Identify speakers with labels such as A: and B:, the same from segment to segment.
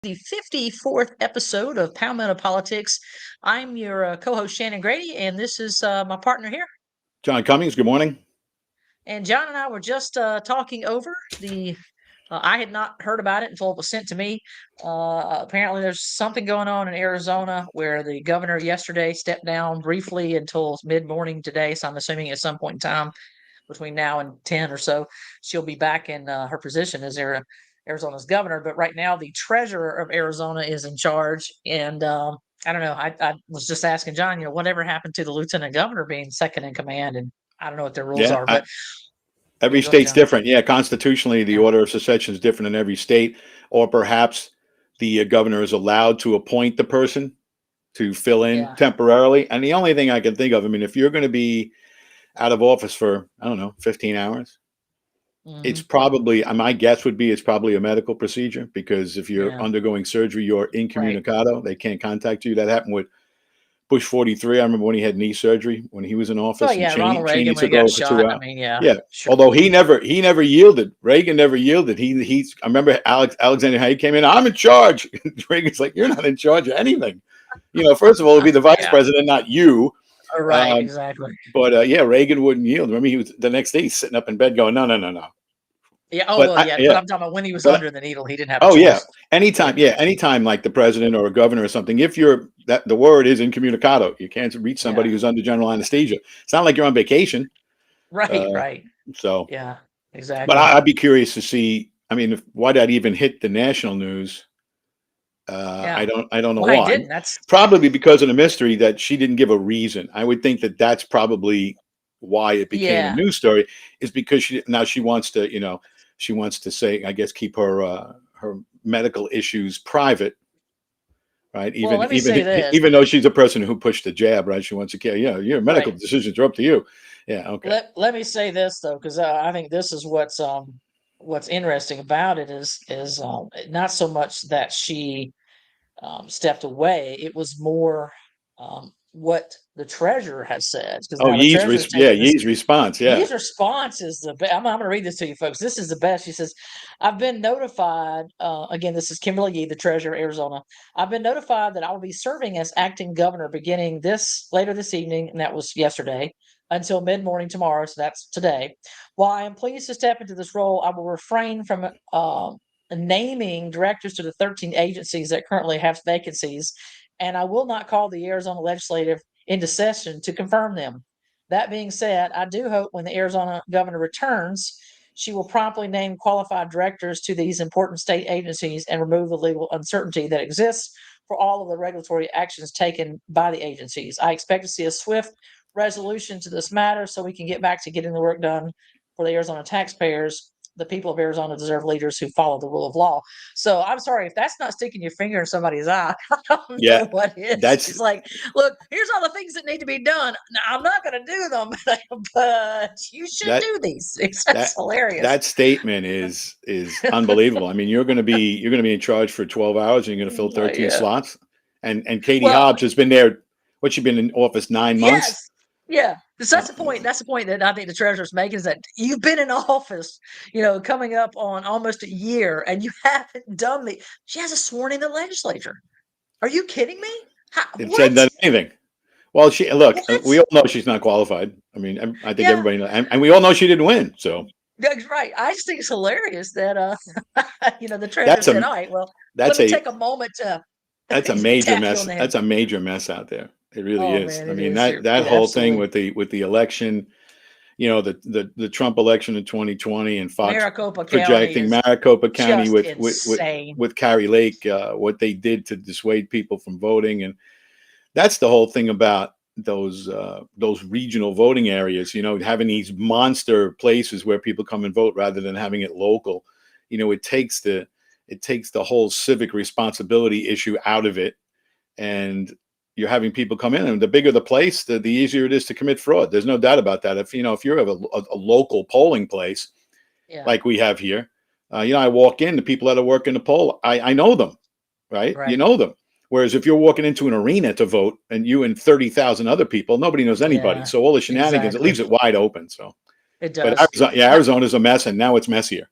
A: The 54th episode of Pound Metal Politics. I'm your co-host Shannon Grady, and this is my partner here.
B: John Cummings, good morning.
A: And John and I were just talking over the. I had not heard about it until it was sent to me. Apparently, there's something going on in Arizona where the governor yesterday stepped down briefly until mid-morning today. So I'm assuming at some point in time between now and 10 or so, she'll be back in her position as Arizona's governor. But right now, the treasurer of Arizona is in charge. And I don't know. I was just asking John, whatever happened to the lieutenant governor being second in command? And I don't know what their rules
B: Yeah,
A: are, but yeah,
B: every
A: go ahead,
B: state's
A: John.
B: different. Yeah, constitutionally, the
A: Yeah.
B: order of succession is different in every state, or perhaps the governor is allowed to appoint the person to fill in
A: Yeah.
B: temporarily. And the only thing I can think of, I mean, if you're going to be out of office for, I don't know, 15 hours, it's
A: Hmm.
B: probably, my guess would be it's probably a medical procedure because if you're
A: Yeah.
B: undergoing surgery, you're
A: Right.
B: incommunicado. They can't contact you. That happened with Bush 43. I remember when he had knee surgery when he was in
A: Well,
B: office, and
A: yeah, Ronald
B: Cheney
A: Reagan when he
B: took
A: got
B: over for
A: shot.
B: 2
A: I
B: hours.
A: mean, yeah,
B: Yeah,
A: sure.
B: although he never yielded. Reagan never yielded. He's. I remember Alexander Haig came in. I'm in charge. Reagan's like, you're not in charge of anything. First of all, it'd be the vice
A: Yeah.
B: president, not you.
A: Right.
B: Um,
A: Exactly.
B: but yeah, Reagan wouldn't yield. Remember, he was the next day he's sitting up in bed going, no, no, no, no.
A: Yeah. Oh
B: But
A: well, yeah. But
B: yeah,
A: I'm talking about when he was
B: but
A: under the needle, he didn't have a
B: oh yeah,
A: choice.
B: anytime,
A: Yeah.
B: yeah, anytime like the president or a governor or something, if you're that the word is incommunicado, you can't reach somebody
A: Yeah.
B: who's under general anesthesia. It's not like you're on vacation.
A: Right.
B: Uh,
A: Right.
B: so,
A: Yeah.
B: but
A: Exactly.
B: I'd be curious to see. I mean, why that even hit the national news?
A: Yeah.
B: I don't know
A: Well, I
B: why.
A: didn't. That's
B: Probably because of the mystery that she didn't give a reason. I would think that that's probably why it became a
A: yeah.
B: news story, is because she wants to, she wants to say, I guess, keep her medical issues private, right?
A: Well, let me say this.
B: Even though she's a person who pushed the jab, right? She wants to care. Yeah, your medical
A: Right.
B: decisions are up to you. Yeah, okay.
A: Let me say this though, because I think this is what's interesting about it is not so much that she stepped away. It was more what the treasurer has said, because
B: Oh,
A: now the treasurer's taken this.
B: Ye's response. Yeah.
A: Ye's response is the best. I'm going to read this to you, folks. This is the best. She says, "I've been notified." Again, this is Kimberly Yee, the treasurer of Arizona. "I've been notified that I will be serving as acting governor beginning later this evening, and that was yesterday, until mid morning tomorrow. So that's today. While I am pleased to step into this role, I will refrain from naming directors to the 13 agencies that currently have vacancies, and I will not call the Arizona legislative into session to confirm them. That being said, I do hope when the Arizona governor returns, she will promptly name qualified directors to these important state agencies and remove the legal uncertainty that exists for all of the regulatory actions taken by the agencies. I expect to see a swift resolution to this matter so we can get back to getting the work done for the Arizona taxpayers. The people of Arizona deserve leaders who follow the rule of law." So I'm sorry if that's not sticking your finger in somebody's eye. I don't
B: Yeah.
A: know what is.
B: That's
A: She's like, "Look, here's all the things that need to be done. Now, I'm not going to do them, but you should
B: that
A: do these." That's
B: that
A: hilarious.
B: that statement is unbelievable. I mean, you're gonna be in charge for 12 hours and you're gonna fill 13
A: Yeah.
B: slots. And Katie
A: Well,
B: Hobbs has been there. What, she been in office 9 months?
A: yes. Yeah. So that's
B: Uh,
A: the point. That's the point that I think the treasurer's making, is that you've been in office, coming up on almost a year, and you haven't done she hasn't sworn in the legislature. Are you kidding me?
B: it said
A: What?
B: done anything. Well, she look.
A: What?
B: We all know she's not qualified. I mean, I think
A: Yeah.
B: everybody knows, and we all know she didn't win. So
A: That's right. I just think it's hilarious that the treasurer
B: that's
A: said,
B: a
A: "All right, well, let
B: that's
A: me
B: a
A: take a moment to
B: that's a major
A: tap you on
B: mess.
A: the head."
B: That's a major mess out there. It really
A: Oh
B: is.
A: man,
B: I
A: it
B: mean,
A: is.
B: that
A: It
B: whole thing
A: absolutely.
B: with the election, the Trump election in 2020, and Fox
A: Maricopa County
B: projecting
A: is
B: Maricopa County
A: just
B: with
A: insane.
B: with Carrie Lake, what they did to dissuade people from voting, and that's the whole thing about those regional voting areas. Having these monster places where people come and vote rather than having it local. It takes the whole civic responsibility issue out of it, and you're having people come in, and the bigger the place, the easier it is to commit fraud. There's no doubt about that. If you have a local polling place
A: Yeah,
B: like we have here, I walk in, the people that are working the poll, I know them, right? You
A: right.
B: know them. Whereas if you're walking into an arena to vote and you and 30,000 other people, nobody knows anybody.
A: Yeah,
B: So all the shenanigans, it
A: exactly.
B: leaves it wide open. So,
A: It
B: but
A: does.
B: Arizona, yeah,
A: Now,
B: Arizona's a mess, and now it's messier.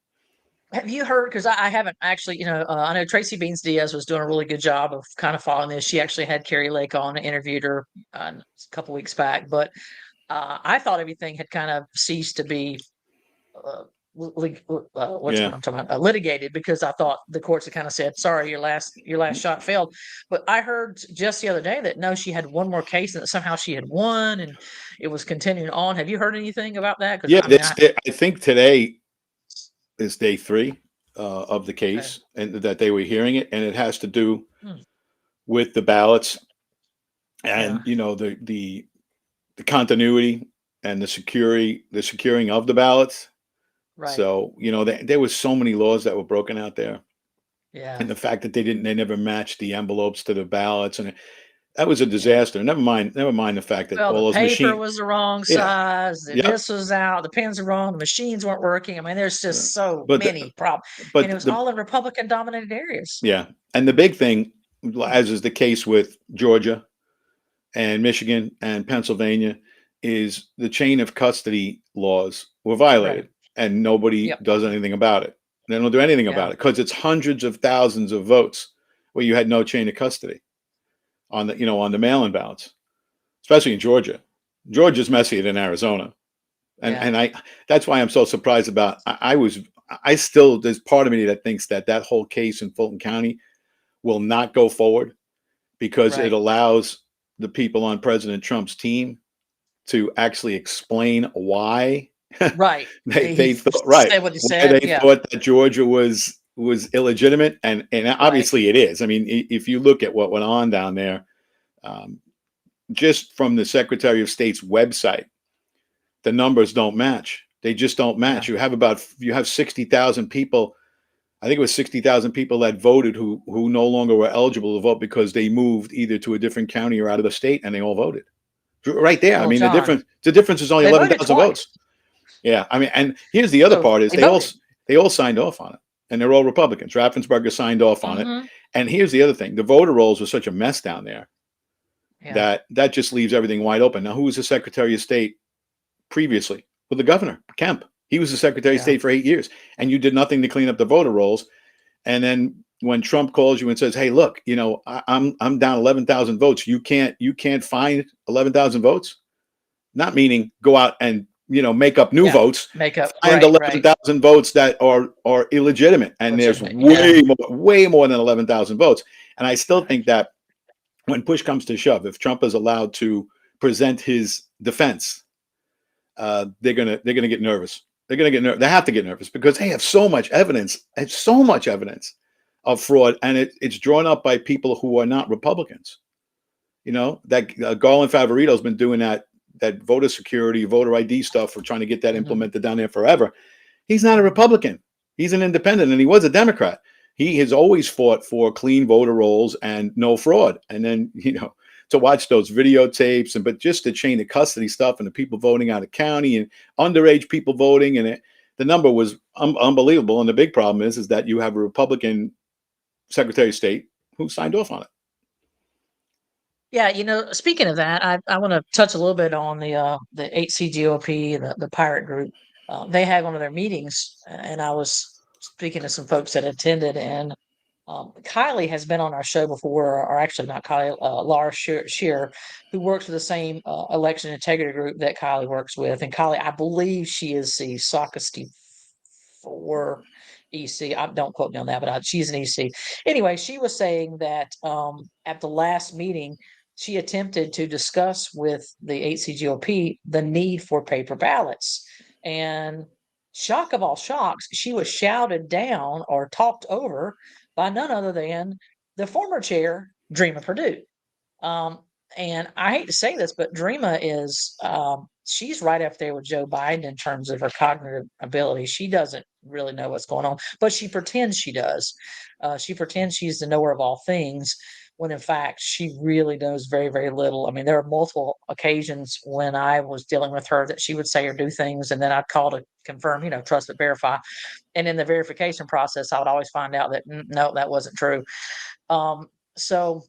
A: Have you heard? Because I haven't actually, I know Tracy Beans Diaz was doing a really good job of kind of following this. She actually had Carrie Lake on, interviewed her a couple weeks back, but I thought everything had kind of ceased to be uh, what's
B: Yeah.
A: what I'm talking about, litigated, because I thought the courts had kind of said, "Sorry, your last shot failed." But I heard just the other day that no, she had one more case and that somehow she had won and it was continuing on. Have you heard anything about that? Because
B: Yeah,
A: I mean,
B: I think today is day three of the
A: okay.
B: case, and that they were hearing it, and it has to do
A: Hmm,
B: with the ballots
A: yeah,
B: and the continuity and the securing of the ballots.
A: right,
B: So there was so many laws that were broken out there,
A: yeah.
B: and the fact that they never matched the envelopes to the ballots, and that was a
A: Yeah.
B: disaster. Never mind the fact that
A: Well, the
B: all those
A: paper
B: machine.
A: was the wrong
B: Yeah,
A: size,
B: yeah.
A: this was out, the pens were wrong, the machines weren't working. I mean, there's
B: uh,
A: just so
B: But
A: many problems, and it
B: but
A: was
B: the
A: all in Republican dominated areas.
B: yeah, and the big thing,
A: Hmm,
B: as is the case with Georgia and Michigan and Pennsylvania, is the chain of custody laws were
A: right.
B: violated, and nobody
A: Yep.
B: does anything about it. They don't do anything
A: Yeah.
B: about it because it's hundreds of thousands of votes where you had no chain of custody on the mail-in ballots, especially in Georgia. Georgia's messier than Arizona, and
A: Yeah.
B: and I that's why I'm so surprised about. I still, there's part of me that thinks that whole case in Fulton County will not go forward because it
A: Right.
B: allows the people on President Trump's team to actually explain why
A: Right.
B: they
A: He
B: thought right,
A: said what he
B: why
A: said.
B: they
A: Yeah.
B: thought that Georgia was illegitimate, and
A: Right.
B: obviously it is. I mean, if you look at what went on down there, um, just from the Secretary of State's website, the numbers don't match. They just don't
A: Yeah.
B: match. You have 60,000 people. I think it was 60,000 people that voted who no longer were eligible to vote because they moved either to a different county or out of the state, and they all voted right there. I
A: Well,
B: mean,
A: John,
B: the difference is only
A: they
B: eleven
A: voted
B: thousand
A: twice.
B: votes. Yeah, I mean, and here's the other
A: So
B: part: is
A: they voted.
B: they all signed off on it, and they're all Republicans. Raffensperger signed off on it,
A: Hmm.
B: and here's the other thing: the voter rolls were such a mess down there
A: Yeah.
B: that just leaves everything wide open. Now, who was the Secretary of State previously? Well, the governor, Kemp. He was the Secretary of
A: Yeah.
B: State for 8 years, and you did nothing to clean up the voter rolls. And then when Trump calls you and says, "Hey, look, I'm down 11,000 votes. You can't find 11,000 votes." Not meaning go out and make up new
A: Yeah.
B: votes.
A: Makeup.
B: Find
A: Right.
B: eleven
A: Right.
B: thousand votes that are illegitimate, and there's
A: Legitimate. Yeah.
B: way more than 11,000 votes. And I still
A: Right.
B: think that when push comes to shove, if Trump is allowed to present his defense, they're gonna get nervous. They have to get nervous because they have so much evidence and so much evidence of fraud, and it's drawn up by people who are not Republicans. That Garland Favorito's been doing that voter security, voter ID stuff. For trying to get that
A: Hmm.
B: implemented down there forever. He's not a
A: Hmm.
B: Republican. He's an independent, and he was a Democrat. He has always fought for clean voter rolls and no fraud. And then to watch those videotapes, but just the chain of custody stuff and the people voting out of county and underage people voting, and the number was unbelievable. And the big problem is that you have a Republican Secretary of State who signed off on it.
A: Yeah, speaking of that, I want to touch a little bit on the HCGOP, the pirate group. They had one of their meetings, and I was speaking to some folks that attended, and Kylie has been on our show before, or actually not Kylie, Laura Shear, who works with the same election integrity group that Kylie works with. And Kylie, I believe she is the Sockesty for EC. Don't quote me on that, but she's an EC. Anyway, she was saying that at the last meeting, she attempted to discuss with the HCGOP the need for paper ballots. And shock of all shocks, she was shouted down or talked over by none other than the former chair, Dreama Purdue. Um, and I hate to say this, but Dreama is she's right up there with Joe Biden in terms of her cognitive ability. She doesn't really know what's going on, but she pretends she does. She pretends she's the knower of all things, when in fact she really knows very, very little. I mean, there are multiple occasions when I was dealing with her that she would say or do things, and then I'd call to confirm, trust but verify. And in the verification process, I would always find out that no, that wasn't true. So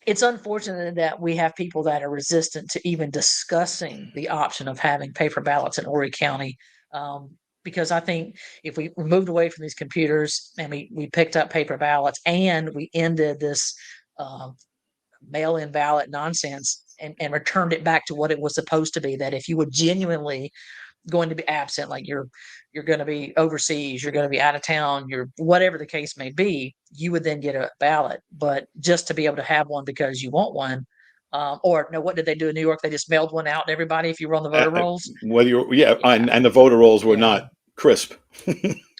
A: it's unfortunate that we have people that are resistant to even discussing the option of having paper ballots in Horry County. because I think if we moved away from these computers and we picked up paper ballots and we ended this um, mail-in ballot nonsense and returned it back to what it was supposed to be, that if you were genuinely going to be absent, like you're going to be overseas, you're going to be out of town, you're whatever the case may be, you would then get a ballot. But just to be able to have one because you want one, or no, what did they do in New York? They just mailed one out to everybody if you were on the voter rolls.
B: Whether you're, yeah,
A: Yeah,
B: and the voter rolls were
A: yeah,
B: not crisp.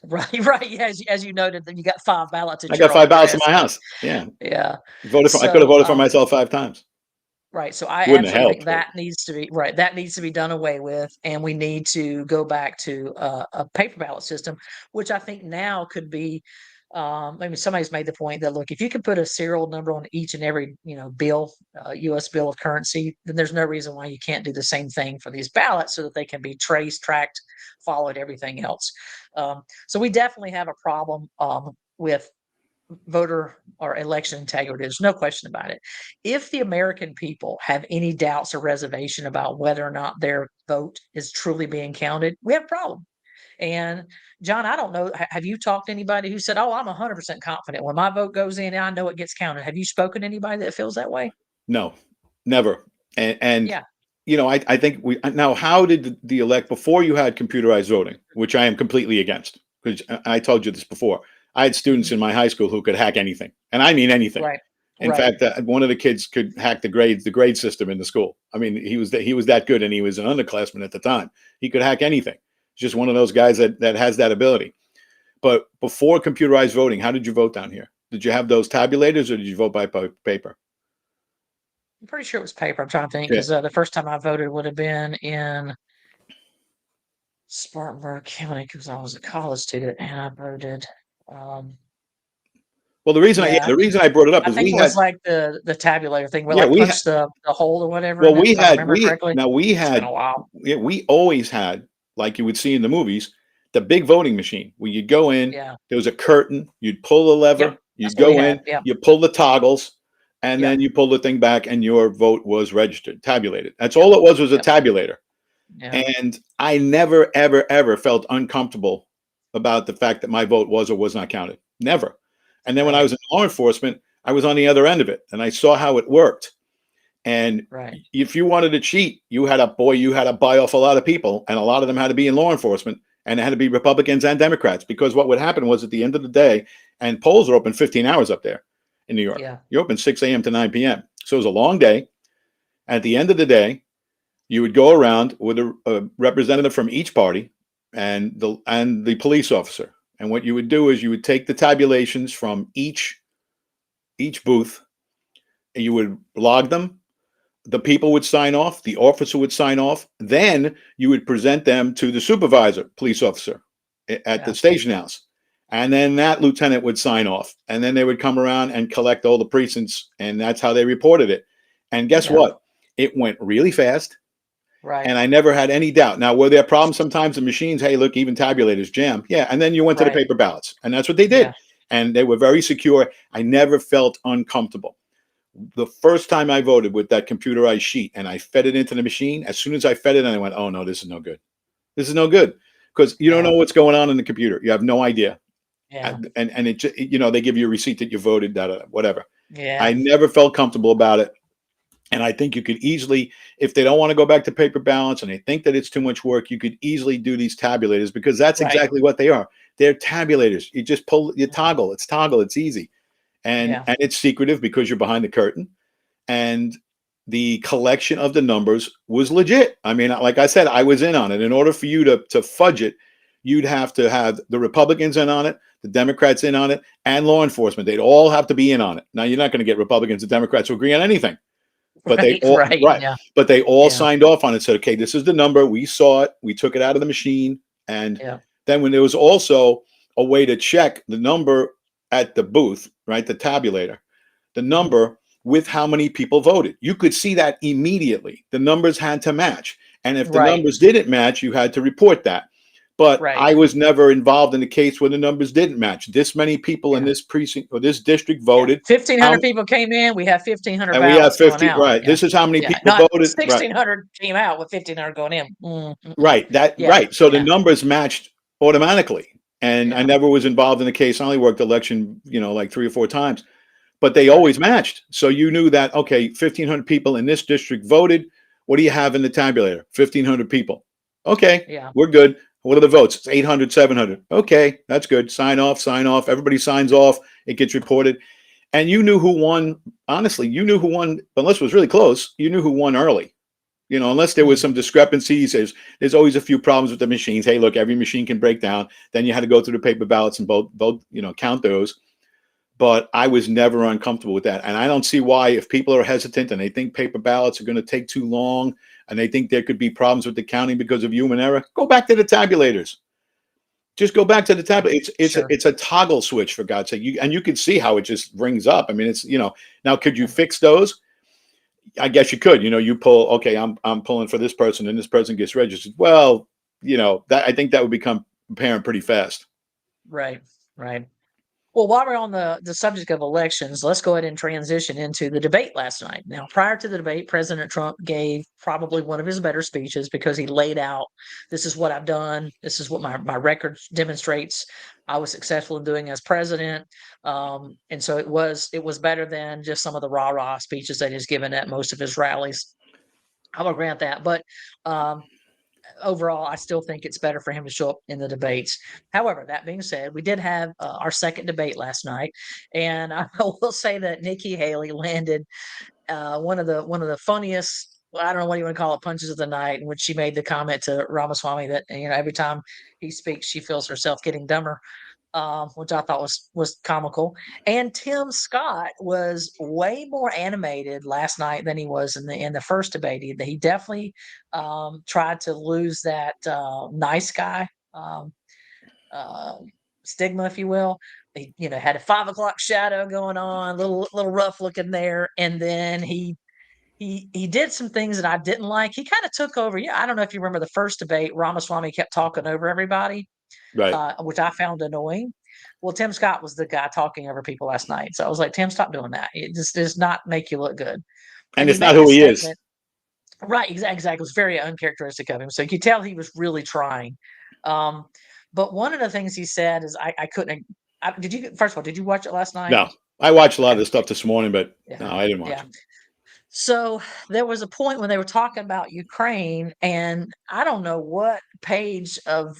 A: right, right. Yeah, as you noted, that you got 5 ballots
B: I
A: at
B: got
A: your own
B: 5 ballots in
A: address.
B: my house. Yeah,
A: Yeah.
B: I could have
A: So,
B: voted for myself 5 times.
A: right. So I
B: Wouldn't have
A: absolutely think
B: helped, but
A: that needs to be right. That needs to be done away with, and we need to go back to a paper ballot system, which I think now could be. Maybe somebody's made the point that, look, if you could put a serial number on each and every bill, U.S. bill of currency, then there's no reason why you can't do the same thing for these ballots so that they can be traced, tracked, followed, everything else. So we definitely have a problem with voter or election integrity. There's no question about it. If the American people have any doubts or reservation about whether or not their vote is truly being counted, we have a problem. And John, I don't know, have you talked to anybody who said, "Oh, I'm 100% confident when my vote goes in, I know it gets counted"? Have you spoken to anybody that feels that way?
B: no, never. And
A: Yeah.
B: I think we now. How did the elect before you had computerized voting, which I am completely against, because I told you this before. I had students
A: Mhm.
B: in my high school who could hack anything, and I mean anything.
A: Right.
B: In
A: Right.
B: fact, one of the kids could hack the grade system in the school. I mean, he was that good, and he was an underclassman at the time. He could hack anything. He's just one of those guys that has that ability. But before computerized voting, how did you vote down here? Did you have those tabulators, or did you vote by paper?
A: I'm pretty sure it was paper. I'm trying to think
B: Yeah.
A: because the first time I voted would have been in Spartanburg County because I was a college student and I voted. Um,
B: Well,
A: yeah,
B: the reason I brought it up
A: I
B: is
A: think
B: we
A: it
B: had
A: was like the tabulator thing where
B: yeah
A: like
B: we
A: punch the hole or whatever
B: Well,
A: in it, if I remember correctly.
B: we
A: It's been
B: had,
A: a while.
B: yeah, we always had, like you would see in the movies, the big voting machine where you'd go in,
A: Yeah.
B: there was a curtain, you'd pull the
A: Yep.
B: lever,
A: That's
B: you'd
A: what we
B: go
A: had.
B: in,
A: Yep.
B: you pull the toggles, and
A: Yep.
B: then you pull the thing back, and your vote was registered, tabulated. That's
A: Yep.
B: all it was a
A: Yep.
B: tabulator.
A: Yeah.
B: And I never, ever, ever felt uncomfortable about the fact that my vote was or was not counted. Never. And then when I
A: Right.
B: was in law enforcement, I was on the other end of it, and I saw how it worked. And
A: Right.
B: if you wanted to cheat, you had to buy off a lot of people, and a lot of them had to be in law enforcement, and it had to be Republicans and Democrats. Because what would happen was at the end of the day, and polls are open 15 hours up there in New York.
A: Yeah.
B: You're open 6 a.m. to 9 p.m. So it was a long day. At the end of the day, you would go around with a representative from each party and the police officer. And what you would do is you would take the tabulations from each booth, and you would log them. The people would sign off, the officer would sign off, then you would present them to the supervisor, police officer at the
A: Yeah.
B: station house. And then that lieutenant would sign off. And then they would come around and collect all the precincts. And that's how they reported it. And guess
A: Yeah.
B: what? It went really fast.
A: Right.
B: And I never had any doubt. Now, were there problems sometimes in machines? Hey, look, even tabulators jam. Yeah. And then you went to the
A: Right.
B: paper ballots. And that's what they did.
A: Yeah.
B: And they were very secure. I never felt uncomfortable. The first time I voted with that computerized sheet and I fed it into the machine, as soon as I fed it, I went, oh no, this is no good. This is no good, because you don't
A: Yeah.
B: know what's going on in the computer. You have no idea.
A: Yeah.
B: And they give you a receipt that you voted, whatever. I
A: Yeah.
B: never felt comfortable about it. And I think you could easily, if they don't want to go back to paper ballots and they think that it's too much work, you could easily do these tabulators, because that's
A: Right.
B: exactly what they are. They're tabulators. You just you toggle. It's easy.
A: Yeah.
B: And it's secretive because you're behind the curtain, and the collection of the numbers was legit. I mean, like I said, I was in on it. In order for you to fudge it, you'd have to have the Republicans in on it, the Democrats in on it, and law enforcement. They'd all have to be in on it. Now, you're not going to get Republicans and Democrats to agree on anything, but
A: Right. Right. Yeah.
B: they all
A: Yeah.
B: signed off on it. Said, okay, this is the number. We saw it. We took it out of the machine. And
A: Yeah.
B: then when there was also a way to check the number at the booth, right, the tabulator, the
A: Mhm.
B: number with how many people voted. You could see that immediately. The numbers had to match. And if the
A: Right.
B: numbers didn't match, you had to report that. But
A: Right.
B: I was never involved in the case where the numbers didn't match. This many people in
A: Yeah.
B: this precinct or this district
A: Yeah.
B: voted.
A: 1,500
B: How,
A: people came in. We have 1,500
B: and we have
A: ballots going
B: 50,
A: out.
B: right.
A: Yeah.
B: This is how many
A: Yeah.
B: people
A: Not
B: voted. Right.
A: 1,600 came out with 1,500 going in. Mm, mm-mm.
B: Right.
A: Yeah.
B: So the
A: Yeah.
B: numbers matched automatically. And I
A: Yeah.
B: never was involved in the case. I only worked election, like 3 or 4 times, but they
A: Right.
B: always matched. So you knew that, okay, 1,500 people in this district voted. What do you have in the tabulator? 1,500 people. Okay,
A: Yeah.
B: we're good. What are the votes? It's 800, 700. Okay, that's good. Sign off, sign off. Everybody signs off. It gets reported. And you knew who won. Honestly, you knew who won, unless it was really close. You knew who won early. Unless there was
A: Mm.
B: some discrepancies, there's always a few problems with the machines. Hey, look, every machine can break down. Then you had to go through the paper ballots and vote, count those. But I was never uncomfortable with that. And I don't see why, if people are hesitant and they think paper ballots are going to take too long and they think there could be problems with the counting because of human error, go back to the tabulators. Just go back to the tablet.
A: Sure.
B: It's a toggle switch, for God's sake. You can see how it just rings up. I mean, now could you fix those? I guess you could. You pull. Okay, I'm pulling for this person, and this person gets registered. Well, that I think that would become apparent pretty fast.
A: Right. Right. Well, while we're on the subject of elections, let's go ahead and transition into the debate last night. Now, prior to the debate, President Trump gave probably one of his better speeches because he laid out, this is what I've done. This is what my record demonstrates I was successful in doing as president. And so it was better than just some of the rah-rah speeches that he's given at most of his rallies. I will grant that. But overall, I still think it's better for him to show up in the debates. However, that being said, we did have our second debate last night, and I will say that Nikki Haley landed one of the funniest. Well, I don't know what you want to call it, punches of the night, in which she made the comment to Ramaswamy that every time he speaks, she feels herself getting dumber, which I thought was comical. And Tim Scott was way more animated last night than he was in the first debate. He definitely tried to lose that nice guy um, uh, stigma, if you will. He had a 5 o'clock shadow going on, little rough looking there, and then he did some things that I didn't like. He kind of took over. Yeah, I don't know if you remember the first debate. Ramaswamy kept talking over everybody,
B: Right.
A: which I found annoying. Well, Tim Scott was the guy talking over people last night. So I was like, Tim, stop doing that. It just does not make you look good.
B: And
A: And he
B: it's not
A: made a
B: who he is.
A: statement. Right, exactly. It was very uncharacteristic of him. So you could tell he was really trying. Um, but one of the things he said is, I couldn't. Did you, first of all, did you watch it last night?
B: No, I watched a lot of
A: Okay.
B: the stuff this morning, but
A: Yeah.
B: no, I didn't watch
A: Yeah.
B: it.
A: So there was a point when they were talking about Ukraine, and I don't know what page of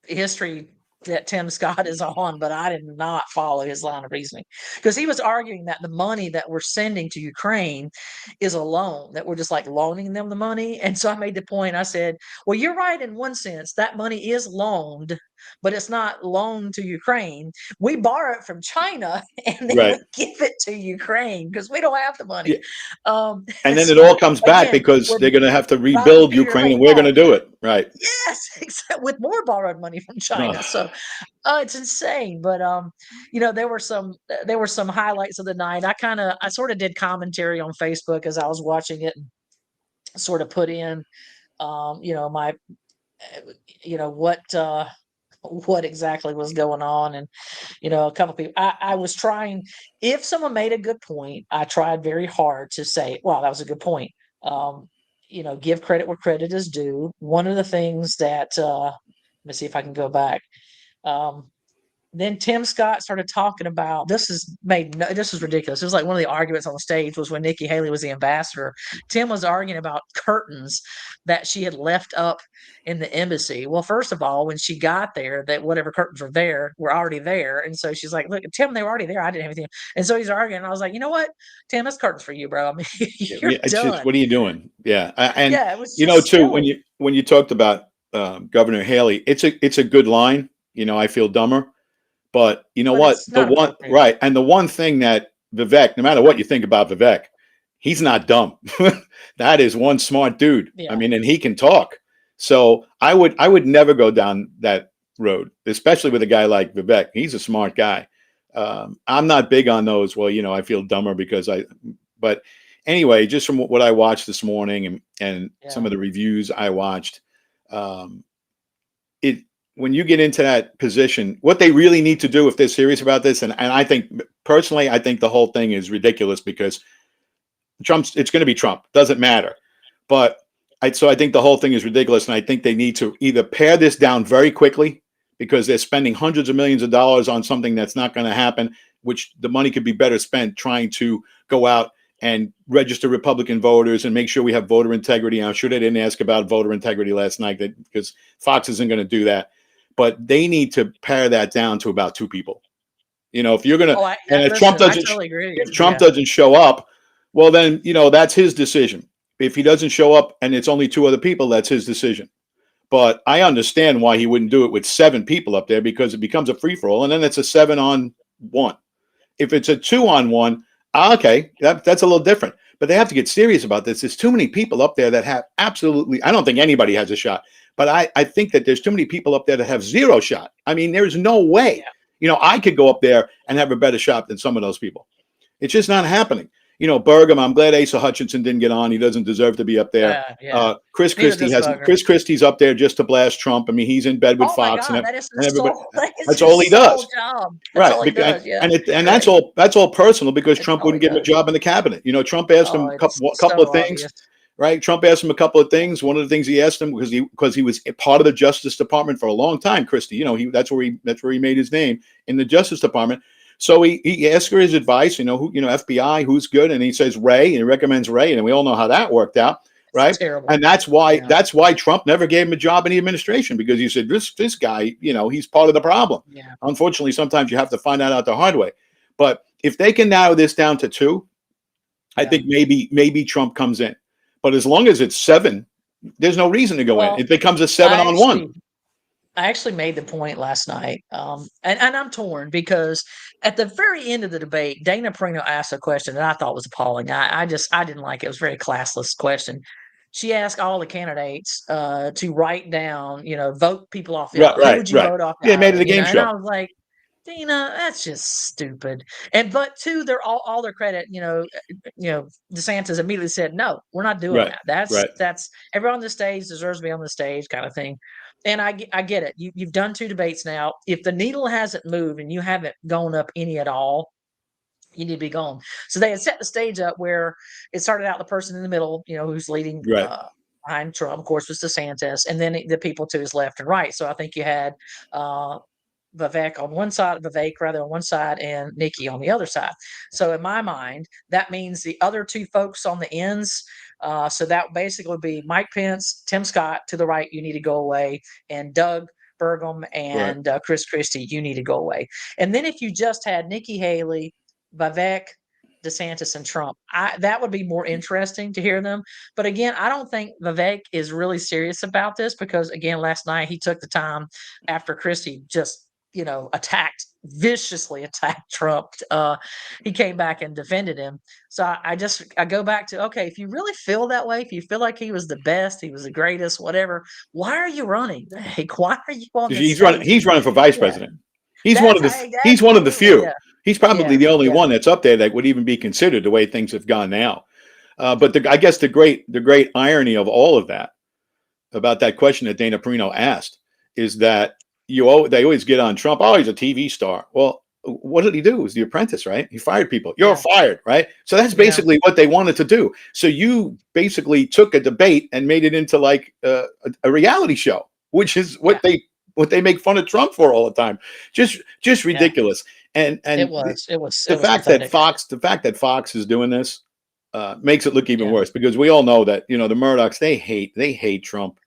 A: history that Tim Scott is on, but I did not follow his line of reasoning because he was arguing that the money that we're sending to Ukraine is a loan, that we're just like loaning them the money. And so I made the point, I said, well, you're right in one sense, that money is loaned, but it's not loaned to Ukraine. We borrow it from China and then we
B: Right.
A: give it to Ukraine because we don't have the money.
B: Yeah. And then it
A: So
B: all comes back
A: again,
B: because
A: we're
B: they're going to have to
A: robbing
B: rebuild
A: Peter to
B: Ukraine,
A: pay
B: and we're going to
A: Paul.
B: do it. Right.
A: Yes, except with more borrowed money from China. So,
B: Ugh.
A: it's insane. But there were some highlights of the night. I sort of did commentary on Facebook as I was watching it, and sort of put in, my, what exactly was going on, and a couple people. I was trying. If someone made a good point, I tried very hard to say, "Wow, that was a good point." Um, give credit where credit is due. One of the things that let me see if I can go back. Um, then Tim Scott started talking about, this was ridiculous. It was like one of the arguments on the stage was when Nikki Haley was the ambassador. Tim was arguing about curtains that she had left up in the embassy. Well, first of all, when she got there, that whatever curtains were there were already there. And so she's like, look, Tim, they were already there. I didn't have anything. And so he's arguing. And I was like, you know what, Tim, that's curtains for you, bro. I mean, you're
B: Yeah, it's just,
A: done.
B: what are you doing? Yeah. And
A: Yeah, it was just
B: too, when
A: silly.
B: you talked about Governor Haley, it's a good line. I feel dumber. But you know
A: But
B: what?
A: it's
B: The
A: not
B: one,
A: appropriate.
B: right, and the one thing that Vivek, no matter what you think about Vivek, he's not dumb. That is one smart dude. I
A: Yeah.
B: mean, and he can talk. So I would never go down that road, especially with a guy like Vivek. He's a smart guy. I'm not big on those. Well, I feel dumber because but anyway, just from what I watched this morning, and some
A: Yeah.
B: of the reviews I watched, um, it when you get into that position, what they really need to do if they're serious about this, and I think personally, I think the whole thing is ridiculous because it's going to be Trump. Doesn't matter. But so I think the whole thing is ridiculous, and I think they need to either pare this down very quickly, because they're spending hundreds of millions of dollars on something that's not going to happen, which the money could be better spent trying to go out and register Republican voters and make sure we have voter integrity. I'm sure they didn't ask about voter integrity last night because Fox isn't going to do that. But they need to pare that down to about 2 people. If you're going to, and if Trump
A: listen, I
B: doesn't,
A: totally agree with
B: if
A: you.
B: Trump
A: Yeah.
B: doesn't show up, well, then, that's his decision. If he doesn't show up and it's only 2 other people, that's his decision. But I understand why he wouldn't do it with 7 people up there, because it becomes a free for all, and then it's a 7-on-1. If it's a 2-on-1, okay, that's a little different. But they have to get serious about this. There's too many people up there that have absolutely. I don't think anybody has a shot, but I think that there's too many people up there that have 0 shot. I mean, there's no way. I could go up there and have a better shot than some of those people. It's just not happening. Burgum, I'm glad Asa Hutchinson didn't get on. He doesn't deserve to be up there. Chris Christie's up there just to blast Trump. I mean, he's in bed with Fox
A: God, that is
B: and everybody.
A: that's
B: all he does.
A: Job.
B: That's
A: all he does. Yeah.
B: And that's all personal, because Trump wouldn't give him a job in the cabinet. Trump asked him a couple of things. Right? Trump asked him a couple of things. One of the things he asked him, because he was a part of the Justice Department for a long time, Christie. That's where he made his name, in the Justice Department. So he asked her his advice, FBI, who's good, and he says Ray, and he recommends Ray, and we all know how that worked out, right? And that's why Trump never gave him a job in the administration, because he said this guy, he's part of the problem.
A: Yeah.
B: Unfortunately, sometimes you have to find that out the hard way. But if they can narrow this down to 2, I think maybe Trump comes in. But as long as it's 7, there's no reason to go in. It becomes a 7-on-1.
A: I actually made the point last night, and I'm torn, because at the very end of the debate, Dana Perino asked a question that I thought was appalling. I didn't like it. It was a very classless question. She asked all the candidates to write down, vote people off the island. Who would you vote off the island?
B: Made it a game show.
A: And I was like, Dana, that's just stupid. But to their all their credit, DeSantis immediately said, "No, we're not doing that. That's everyone on the stage deserves to be on the stage," kind of thing. And I get it. You've done 2 debates now. If the needle hasn't moved and you haven't gone up any at all, you need to be gone. So they had set the stage up where it started out the person in the middle, who's leading behind Trump, of course, was DeSantis, and then the people to his left and right. So I think you had Vivek on one side, on one side, and Nikki on the other side. So in my mind, that means the other 2 folks on the ends. So that basically would be Mike Pence, Tim Scott to the right, you need to go away, and Doug Burgum and Chris Christie, you need to go away. And then if you just had Nikki Haley, Vivek, DeSantis, and Trump, that would be more interesting to hear them. But again, I don't think Vivek is really serious about this, because again, last night he took the time after Christie just viciously attacked Trump. He came back and defended him. So I go back to, okay, if you really feel that way, if you feel like he was the best, he was the greatest, whatever, why are you running? Why are you on this stage?
B: He's running for vice president. He's one of the few.
A: Yeah.
B: He's probably the only one that's up there that would even be considered, the way things have gone now. But I guess the great irony of all of that, about that question that Dana Perino asked, is that they always get on Trump. Oh, he's a TV star. Well, what did he do? It was The Apprentice, right? He fired people. You're fired, right? So that's basically what they wanted to do. So you basically took a debate and made it into like a reality show, which is what they make fun of Trump for all the time. Just ridiculous. And
A: it was
B: the fact that Fox is doing this makes it look even worse, because we all know that the Murdochs, they hate Trump.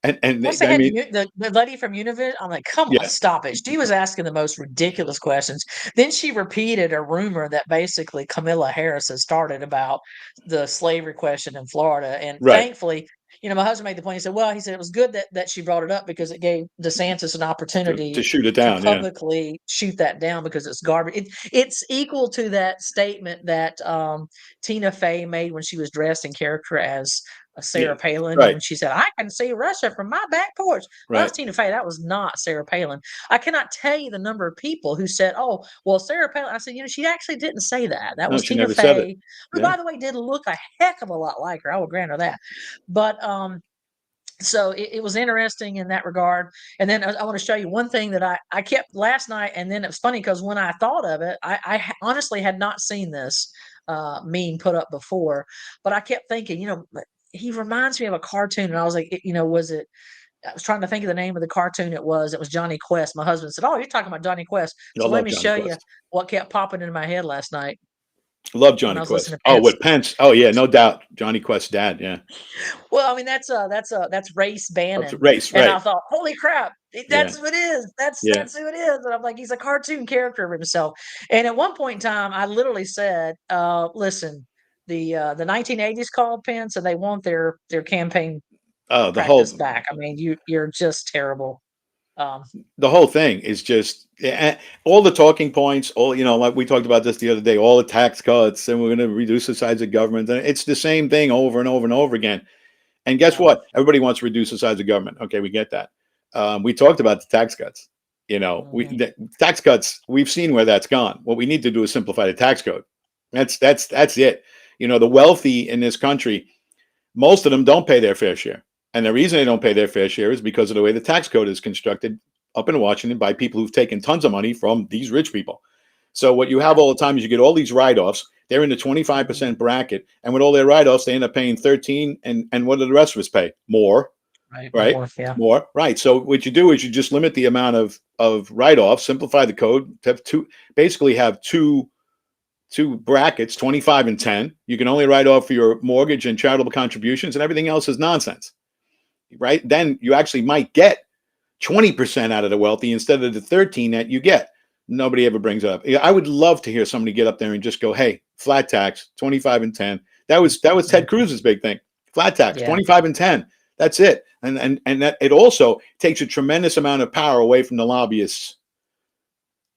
B: And
A: once they had the lady from Univision, I'm like, come on, stop it. She was asking the most ridiculous questions. Then she repeated a rumor that basically Kamala Harris has started about the slavery question in Florida. And thankfully, my husband made the point. He said, well, it was good that she brought it up, because it gave DeSantis an opportunity
B: to shoot it down,
A: to publicly shoot that down, because it's garbage. It's equal to that statement that Tina Fey made when she was dressed in character as Sarah Palin, when she said, I can see Russia from my back porch. That was Tina Fey. That was not Sarah Palin. I cannot tell you the number of people who said, oh, well, Sarah Palin. I said, she actually didn't say that. That was Tina Fey, who, by the way, did look a heck of a lot like her. I will grant her that. But so it was interesting in that regard. And then I want to show you one thing that I kept last night. And then it was funny, because when I thought of it, I honestly had not seen this meme put up before. But I kept thinking, he reminds me of a cartoon. And I was like, was it I was trying to think of the name of the cartoon it was. It was Johnny Quest. My husband said, "Oh, you're talking about Johnny Quest."
B: I
A: So let
B: love
A: me
B: Johnny
A: show you
B: Quest.
A: what kept popping into my head last night
B: Love
A: when
B: Johnny
A: I was
B: Quest.
A: listening to
B: Oh,
A: Pence.
B: with Pence. Oh yeah, no doubt. Johnny Quest's dad. Yeah.
A: Well, I mean, that's Race Bannon,
B: Race.
A: and I
B: Right.
A: thought, "Holy crap,
B: Yeah.
A: that's who it is.
B: Yeah.
A: That's who it is." And I'm like, he's a cartoon character of himself. And at one point in time, I literally said, "Listen, the 1980s called Pence, and they want their campaign
B: Oh,
A: practice back. I mean, you're just terrible." Um,
B: the whole thing is just all the talking points. All like we talked about this the other day. All the tax cuts, and we're going to reduce the size of government. And it's the same thing over and over and over again. And guess
A: yeah.
B: what? Everybody wants to reduce the size of government. Okay, we get that. We talked about the tax cuts.
A: Mhm.
B: The tax cuts. We've seen where that's gone. What we need to do is simplify the tax code. That's it. The wealthy in this country, most of them don't pay their fair share, and the reason they don't pay their fair share is because of the way the tax code is constructed up in Washington by people who've taken tons of money from these rich people. So what you have
A: Yeah.
B: all the time is you get all these write-offs. They're in the
A: Mhm.
B: 25% bracket, and with all their write-offs, they end up paying 13. And what do the rest of us pay? More,
A: Right.
B: right?
A: More. Yeah.
B: More, right? So what you do is you just limit the amount of write-offs, simplify the code, have basically have two brackets, 25 and 10. You can only write off for your mortgage and charitable contributions, and everything else is nonsense, right? Then you actually might get 20% out of the wealthy instead of the 13 that you get. Nobody ever brings it up. I would love to hear somebody get up there and just go, "Hey, flat tax, 25 and 10." That was Ted
A: Mhm.
B: Cruz's big thing. Flat tax,
A: Yeah.
B: 25 and 10. That's it. And that it also takes a tremendous amount of power away from the lobbyists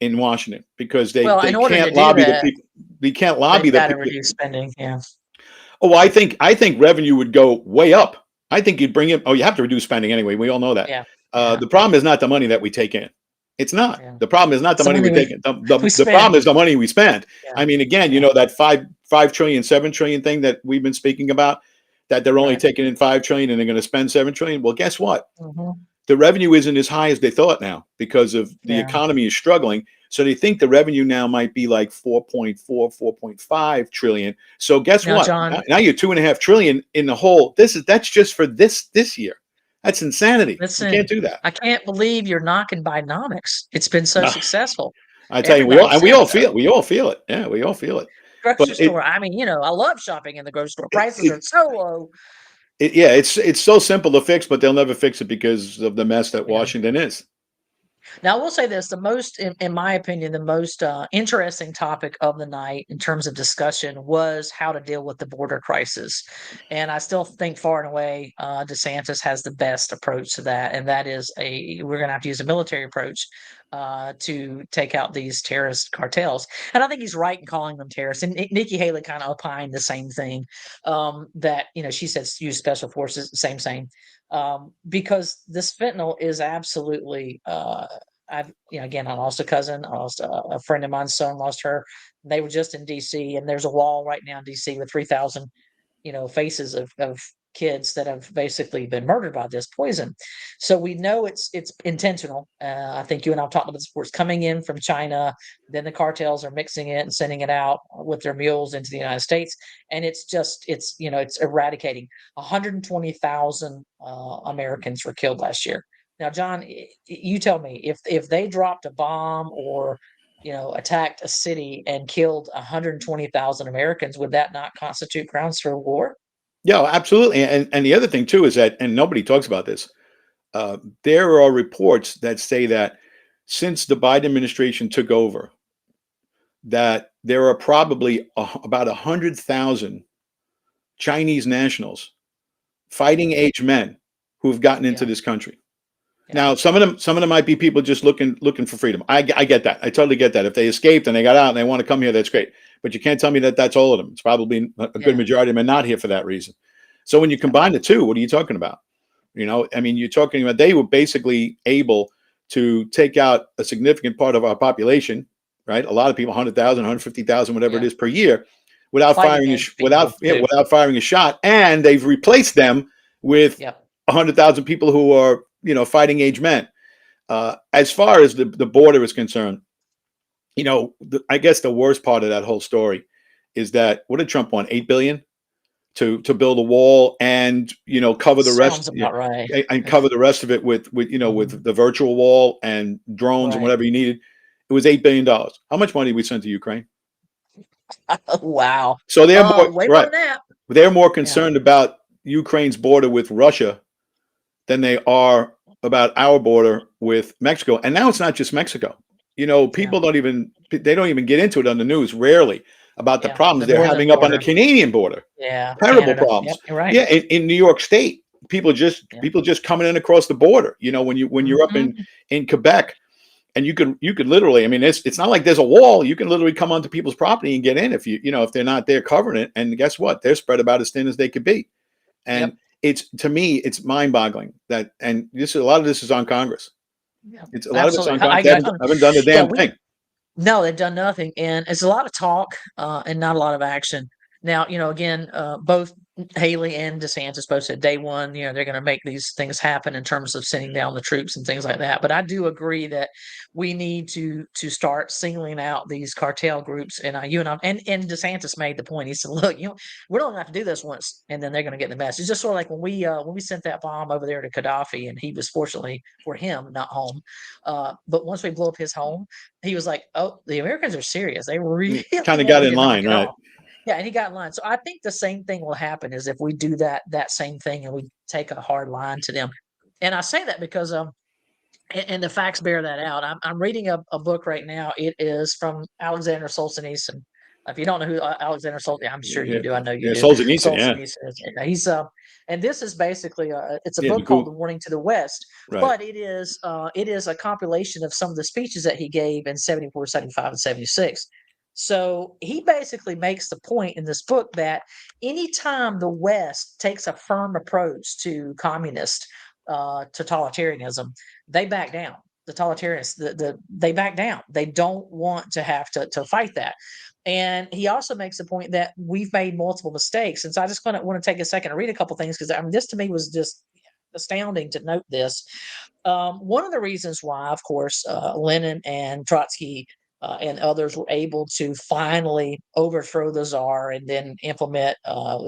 B: in Washington because they
A: Well,
B: they
A: in order to
B: can't
A: do
B: lobby the
A: that,
B: people. They can't lobby
A: they've
B: the
A: got to
B: people.
A: reduce spending. Yeah.
B: Oh, I think revenue would go way up. I think you'd bring in. Oh, you have to reduce spending anyway. We all know that.
A: Yeah. Yeah.
B: The problem is not the money that we take in. It's not.
A: Yeah.
B: The problem is not the
A: It's the
B: money
A: money
B: we take in.
A: we
B: The problem
A: spend.
B: is the money we spend.
A: Yeah.
B: I mean, again,
A: Yeah.
B: that five trillion, 7 trillion thing that we've been speaking about, that they're only
A: Right.
B: taking in 5 trillion and they're going to spend 7 trillion. Well, guess what?
A: Mhm.
B: The revenue isn't as high as they thought now because of the
A: Yeah.
B: economy is struggling. So they think the revenue now might be like 4.4, 4.5 trillion. So guess
A: Now,
B: what?
A: John,
B: Now you're 2.5 trillion in the hole. That's just for this year. That's insanity. You can't
A: listen,
B: do that.
A: I can't believe you're knocking Bidenomics. It's been so
B: No,
A: successful.
B: I tell you,
A: Everybody
B: we
A: says
B: all
A: so.
B: feel it. Yeah, we all feel it. But
A: Grocery store. I mean, I love shopping in the grocery store. Prices
B: it,
A: are so low.
B: yeah, it's so simple to fix, but they'll never fix it because of the mess that
A: Yeah.
B: Washington is.
A: Now, I will say this: the most, in my opinion, the most interesting topic of the night in terms of discussion was how to deal with the border crisis. And I still think far and away, DeSantis has the best approach to that, and that is we're going to have to use a military approach to take out these terrorist cartels. And I think he's right in calling them terrorists. And Nikki Haley kind of opined the same thing. That she said use special forces, same. Because this fentanyl is absolutely I've again I lost a cousin, I lost a friend of mine's son, lost her. They were just in DC, and there's a wall right now in DC with 3,000 faces of kids that have basically been murdered by this poison. So we know it's intentional. I think you and I've talked about this before. It's coming in from China, then the cartels are mixing it and sending it out with their mules into the United States, and it's eradicating. 120,000 Americans were killed last year. Now, John, you tell me if they dropped a bomb or attacked a city and killed 120,000 Americans, would that not constitute grounds for war?
B: Yeah, absolutely. And the other thing too is that, and nobody talks about this. There are reports that say that since the Biden administration took over, that there are probably about 100,000 Chinese nationals, fighting
A: Yeah,
B: age men, who've gotten into
A: yeah,
B: this country.
A: yeah,
B: Now, some of them might be people just looking for freedom. I get that. I totally get that. If they escaped and they got out and they want to come here, that's great. But you can't tell me that that's all of them. It's probably a good
A: yeah,
B: majority of them are not here for that reason. So when you
A: yeah,
B: combine the two, what are you talking about? I mean, you're talking about they were basically able to take out a significant part of our population, right? A lot of people, 100,000, 150,000, whatever it
A: yeah.
B: is per year, without
A: Fight
B: firing
A: against people too.
B: without firing a shot, and they've replaced them with
A: Yep.
B: 100,000 people who are fighting age men. As far as the border is concerned, I guess the worst part of that whole story is that what did Trump want? 8 billion to build a wall and, you know, cover the rest,
A: Sounds about right.
B: and cover the rest of it with you know, with the virtual wall and drones and
A: Right.
B: whatever you needed. It was $8 billion. How much money we sent to Ukraine?
A: Wow.
B: So they're more
A: Way more
B: right.
A: than that.
B: They're more
A: Yeah.
B: concerned about Ukraine's border with Russia than they are about our border with Mexico. And now it's not just Mexico. You know,
A: Yeah.
B: people they don't even get into it on the news, rarely, about the
A: Yeah.
B: problems
A: The
B: they're
A: northern
B: having up on the
A: border.
B: Canadian border.
A: Yeah.
B: Terrible
A: Canada.
B: problems.
A: Yep. You're right.
B: Yeah, in New York State, people
A: Yeah.
B: just coming in across the border. You know, when you're up
A: Mhm.
B: in Quebec, and you could literally, I mean, it's not like there's a wall. You can literally come onto people's property and get in if you know, if they're not there covering it. And guess what? They're spread about as thin as they could be. And
A: Yep.
B: it's, to me, it's mind-boggling that, and this a lot of this is on Congress.
A: Yeah.
B: It's a lot of it's on
A: Absolutely.
B: Congress. They haven't done the
A: Yeah.
B: damn thing.
A: No, they've done nothing, and it's a lot of talk and not a lot of action. Now, again, both Haley and DeSantis both said day one, they're going to make these things happen in terms of sending down the troops and things like that. But I do agree that we need to start singling out these cartel groups. And and DeSantis made the point. He said, "Look, we're only going to have to do this once, and then they're going to get the message." It's just sort of like when we sent that bomb over there to Gaddafi, and he was fortunately for him not home. But once we blew up his home, he was like, "Oh, the Americans are serious. They really
B: Kind of
A: want
B: got
A: me
B: in
A: to knock
B: line,
A: it
B: right?
A: off." Yeah, and he got in line. So I think the same thing will happen is if we do that same thing and we take a hard line to them. And I say that because and the facts bear that out. I'm reading a book right now. It is from Alexander Solzhenitsyn. If you don't know who Alexander Solzhenitsyn, I'm sure you
B: Yeah,
A: do. I know you
B: yeah,
A: do.
B: Solzhenitsyn, yeah,
A: Solzhenitsyn. He's and this is basically it's a
B: yeah,
A: book called The Warning to the West,
B: right,
A: but it is a compilation of some of the speeches that he gave in 74, 75, and 76. So he basically makes the point in this book that anytime the West takes a firm approach to communist totalitarianism, they back down. The totalitarians, they back down. They don't want to have to fight that. And he also makes the point that we've made multiple mistakes. And so I just want to take a second to read a couple things because this to me was just astounding to note this. One of the reasons why, of course, Lenin and Trotsky and others were able to finally overthrow the czar and then implement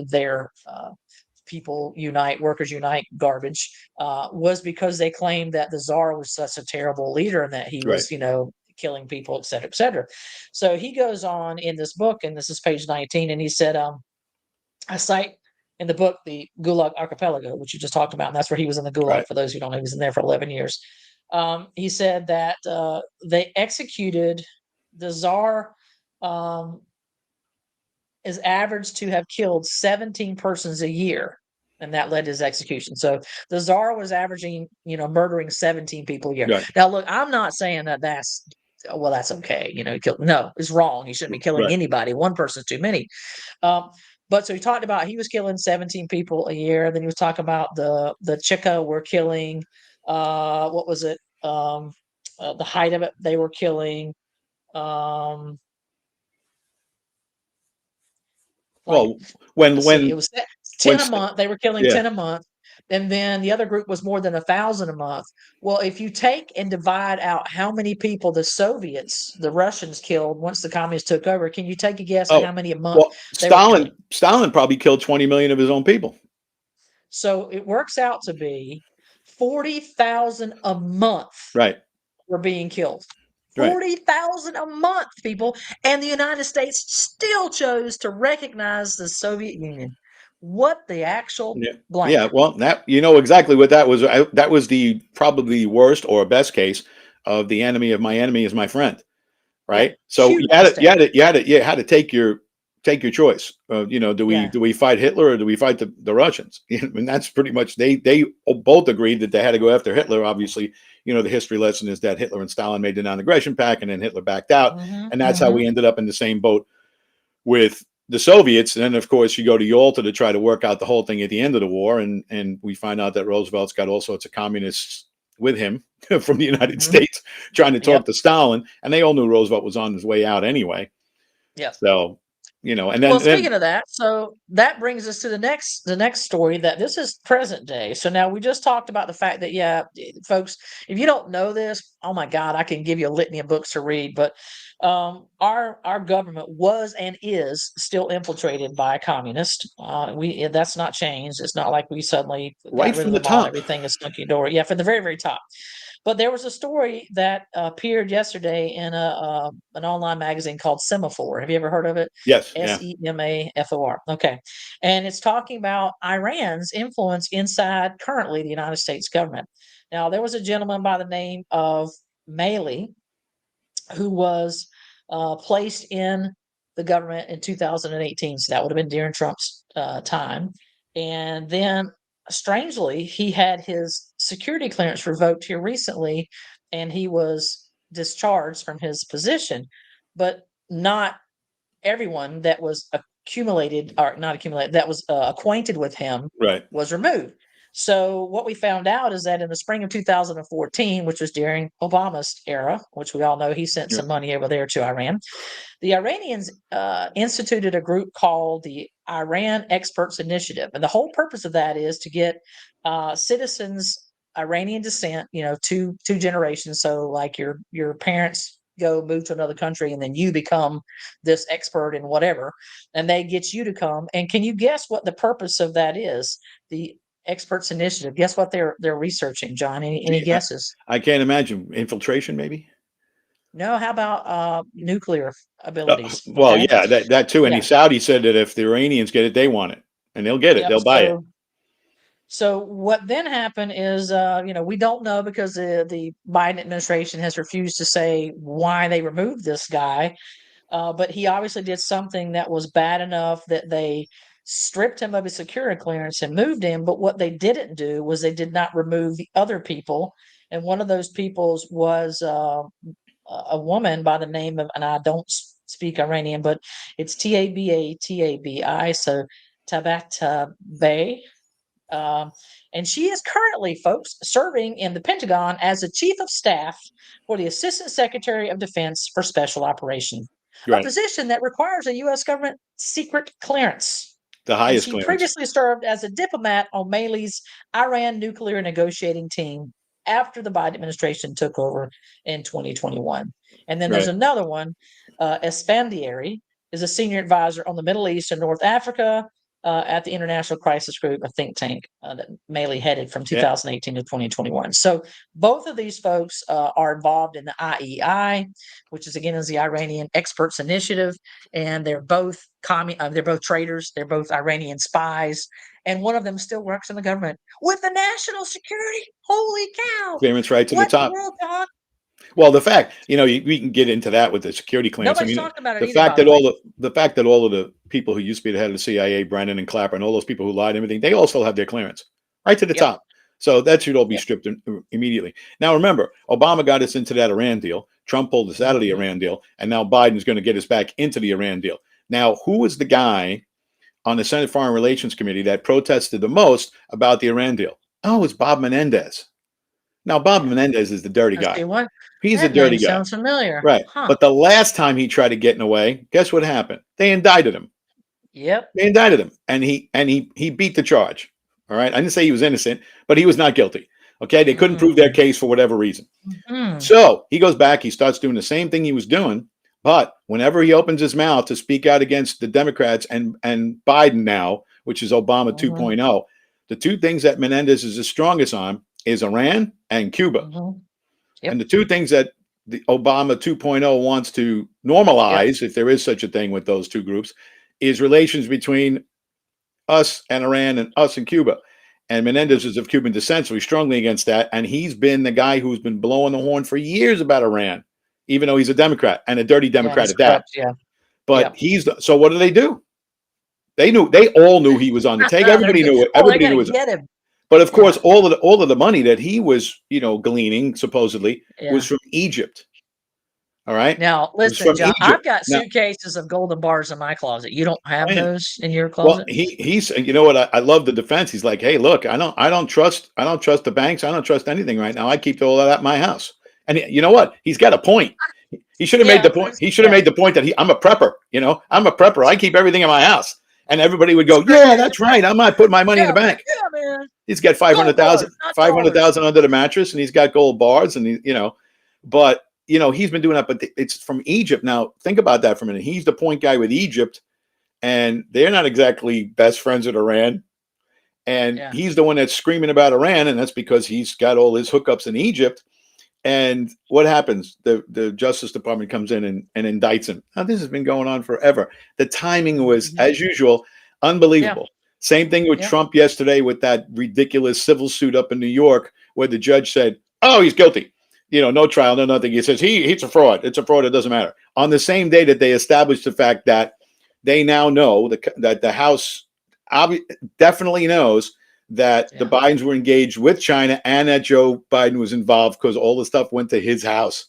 A: their people unite, workers unite garbage, was because they claimed that the czar was such a terrible leader and that he
B: right,
A: was, killing people, et cetera, et cetera. So he goes on in this book, and this is page 19, and he said, I cite in the book the Gulag Archipelago, which you just talked about, and that's where he was in the Gulag.
B: right.
A: For those who don't know, he was in there for 11 years. He said that they executed the czar. Is averaged to have killed 17 persons a year, and that led to his execution. So the czar was averaging, murdering 17 people a year.
B: Right,
A: Now, look, I'm not saying that that's okay. No, it's wrong. He shouldn't be killing
B: right.
A: anybody. One person's too many. But so he talked about he was killing 17 people a year. Then he was talking about the Chicka were killing. What was it? The height of it, they were killing. Like,
B: Well, when
A: let's see, it
B: when
A: was
B: when
A: 10 a month. They were killing
B: yeah,
A: 10 a month. And then the other group was more than 1,000 a month. Well, if you take and divide out how many people the Russians killed once the communists took over, can you take a guess at
B: oh,
A: how many a month
B: well,
A: they were killing?
B: Stalin probably killed 20 million of his own people.
A: So it works out to be 40,000 a month
B: Right,
A: were being killed.
B: right.
A: 40,000 a month, people. And the United States still chose to recognize the Soviet Union. What the actual
B: Yeah,
A: blank?
B: yeah. Well, that, you know exactly what that was. That was the probably worst or best case of the enemy of my enemy is my friend.
A: Yeah,
B: Right. So
A: huge mistake.
B: you had to take your choice. You know,
A: Yeah.
B: do we fight Hitler or do we fight the Russians? And that's pretty much they both agreed that they had to go after Hitler. Obviously, you know, the history lesson is that Hitler and Stalin made the non-aggression pact, and then Hitler backed out,
A: Mhm,
B: and that's how
A: mhm.
B: we ended up in the same boat with the Soviets. And then, of course, you go to Yalta to try to work out the whole thing at the end of the war, and we find out that Roosevelt's got all sorts of communists with him from the United
A: Mhm.
B: States trying to
A: Yep,
B: talk to Stalin, and they all knew Roosevelt was on his way out anyway.
A: yep.
B: So you know, and
A: Well,
B: then
A: speaking of that, so that brings us to the next story that this is present day. So now we just talked about the fact that yeah, folks, if you don't know this, oh my God, I can give you a litany of books to read, but our government was and is still infiltrated by communists. We that's not changed. It's not like we suddenly got
B: right
A: rid
B: from
A: of
B: the
A: them all.
B: top.
A: Everything is hunky dory. Yeah, from the very very top. But there was a story that appeared yesterday in a an online magazine called Semaphore. Have you ever heard of it?
B: Yes, yeah,
A: Semafor. Okay, and it's talking about Iran's influence inside currently the United States government. Now, there was a gentleman by the name of Maley who was placed in the government in 2018. So that would have been during Trump's time. And then, strangely, he had his security clearance revoked here recently, and he was discharged from his position. But not everyone that was accumulated or not accumulated that was acquainted with him
B: right.
A: was removed. So what we found out is that in the spring of 2014, which was during Obama's era, which we all know he sent
B: Yeah,
A: some money over there to Iran, the Iranians instituted a group called the Iran Experts Initiative, and the whole purpose of that is to get citizens Iranian descent, two generations. So, like your parents go move to another country, and then you become this expert in whatever, and they get you to come. And can you guess what the purpose of that is? The Experts Initiative. Guess what they're researching, John? Any
B: gee,
A: guesses?
B: I can't imagine infiltration, maybe.
A: No. How about nuclear abilities?
B: Well,
A: Okay.
B: yeah, that too. And the
A: Yeah.
B: Saudi said that if the Iranians get it, they want it, and they'll get it.
A: Yep.
B: They'll buy it.
A: So what then happened is, we don't know because the Biden administration has refused to say why they removed this guy. But he obviously did something that was bad enough that they stripped him of his security clearance and moved him. But what they didn't do was they did not remove the other people. And one of those peoples was a woman by the name of, and I don't speak Iranian, but it's Tababi. So Tabata Bay. Um, and she is currently, folks, serving in the Pentagon as the Chief of Staff for the Assistant Secretary of Defense for Special Operations, a
B: Right,
A: position that requires a U.S. government secret clearance.
B: the
A: And
B: highest
A: she
B: clearance.
A: previously served as a diplomat on Maley's Iran nuclear negotiating team after the Biden administration took over in 2021. And then there's
B: Right.
A: another one, Esfandiary is a senior advisor on the Middle East and North Africa at the International Crisis Group, a think tank that Maley headed from
B: Yeah.
A: 2018 to 2021. So both of these folks are involved in the IEI, which is again is the Iranian Experts Initiative, and they're both they're both traitors. They're both Iranian spies, and one of them still works in the government with the national security. Holy cow!
B: Clearance right to the
A: What in the
B: top.
A: world, Todd?
B: Well, the fact, we can get into that with the security clearance. I
A: Nobody's
B: mean,
A: talking about it
B: the
A: either,
B: fact
A: by the
B: that
A: way.
B: the fact that all of the people who used to be the head of the CIA, Brennan and Clapper, and all those people who lied and everything, they all still have their clearance right to the
A: Yep.
B: top. So that should all be
A: Yep.
B: stripped immediately. Now, remember, Obama got us into that Iran deal. Trump pulled us out of the
A: Mhm.
B: Iran deal, and now Biden's going to get us back into the Iran deal. Now, who was the guy on the Senate Foreign Relations Committee that protested the most about the Iran deal? Oh, it's Bob Menendez. Now, Bob
A: Yeah.
B: Menendez is the dirty
A: Let's
B: guy.
A: see what
B: He's the
A: that name
B: dirty guy.
A: sounds familiar.
B: Right.
A: Huh.
B: But the last time he tried to get in the way, guess what happened? They indicted him.
A: Yep.
B: They indicted him, and he beat the charge. All right. I didn't say he was innocent, but he was not guilty. Okay. They couldn't prove their
A: Mm.
B: case for whatever reason.
A: Mhm.
B: So he goes back. He starts doing the same thing he was doing. But whenever he opens his mouth to speak out against the Democrats and Biden now, which is Obama
A: Mhm.
B: 2.0, the two things that Menendez is the strongest on is Iran and Cuba.
A: Mhm.
B: And
A: Yep.
B: the two things that the Obama 2.0 wants to
A: Yep.
B: normalize, if there is such a thing with those two groups, is relations between us and Iran and us and Cuba. And Menendez is of Cuban descent, so he's strongly against that. And he's been the guy who's been blowing the horn for years about Iran, even though he's a Democrat and a dirty
A: Yeah,
B: Democrat
A: he's
B: at that.
A: corrupt. Yeah.
B: But
A: Yep.
B: so what do? They all knew he was on the take. Everybody knew it.
A: Oh, they
B: Everybody
A: got to
B: knew it.
A: get him.
B: But of course,
A: Yeah.
B: all of the money that he was, gleaning supposedly was
A: Yeah.
B: from Egypt. All right.
A: Now,
B: It was
A: listen,
B: from
A: John, I've
B: Egypt.
A: got
B: Now,
A: suitcases of golden bars in my closet. You don't have
B: man,
A: those in your
B: well,
A: closet?
B: he's you know what I love the defense. He's like, hey, look, I don't trust the banks. I don't trust anything right now. I keep all of that in my house. And you know what? He's got a point. He should have made the
A: Yeah,
B: point. He should have
A: yeah.
B: made the point that I'm a prepper. I'm a prepper. I keep everything in my house, and everybody would go,
A: Great
B: "Yeah,
A: idea.
B: that's right. I'm not putting my money in
A: Yeah,
B: the bank."
A: yeah, man.
B: He's got
A: Gold bars, not dollars.
B: 500,000 under the mattress, and he's got gold bars, and but he's been doing that. But it's from Egypt. Now think about that for a minute. He's the point guy with Egypt, and they're not exactly best friends with Iran. And
A: Yeah.
B: he's the one that's screaming about Iran, and that's because he's got all his hookups in Egypt. And what happens? The Justice Department comes in and indicts him. Now, this has been going on forever. The timing was,
A: Mhm.
B: as usual,
A: Yeah.
B: unbelievable. Same thing with
A: Yeah.
B: Trump yesterday with that ridiculous civil suit up in New York where the judge said, "Oh, he's guilty. No trial, no nothing." He says, he's a fraud. It's a fraud. It doesn't matter. On the same day that they established the fact that they now know that the House definitely knows that the
A: Yeah.
B: Bidens were engaged with China and that Joe Biden was involved because all the stuff went to his house,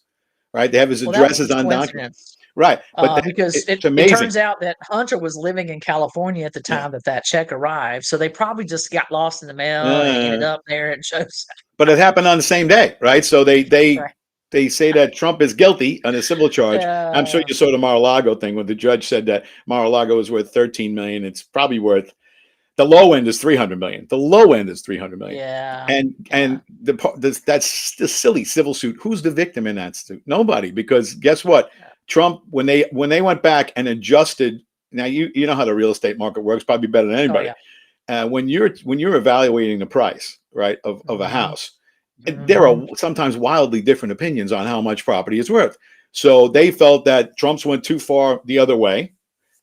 B: right? They have his
A: Well, that was
B: addresses
A: just
B: on documents,
A: coincidence.
B: right? But
A: Because
B: it's
A: it
B: amazing.
A: turns out that Hunter was living in California at the
B: Yeah.
A: time that check arrived, so they probably just got lost in the mail and it ended up there. It shows.
B: But it happened on the same day, right? So
A: Right.
B: they say that Trump is guilty on a civil charge. I'm sure
A: Yeah.
B: you saw the Mar-a-Lago thing when the judge said that Mar-a-Lago is worth 13 million. It's probably worth, the low end is 300 million. The low end is 300 million.
A: Yeah.
B: And that's the silly civil suit. Who's the victim in that suit? Nobody, because guess what? Trump, when they went back and adjusted. Now you know how the real estate market works probably better than
A: Oh,
B: anybody.
A: yeah.
B: When you're evaluating the price, right, of a
A: Mhm.
B: house, there are
A: Mhm.
B: sometimes wildly different opinions on how much property is worth. So they felt that Trump's went too far the other way,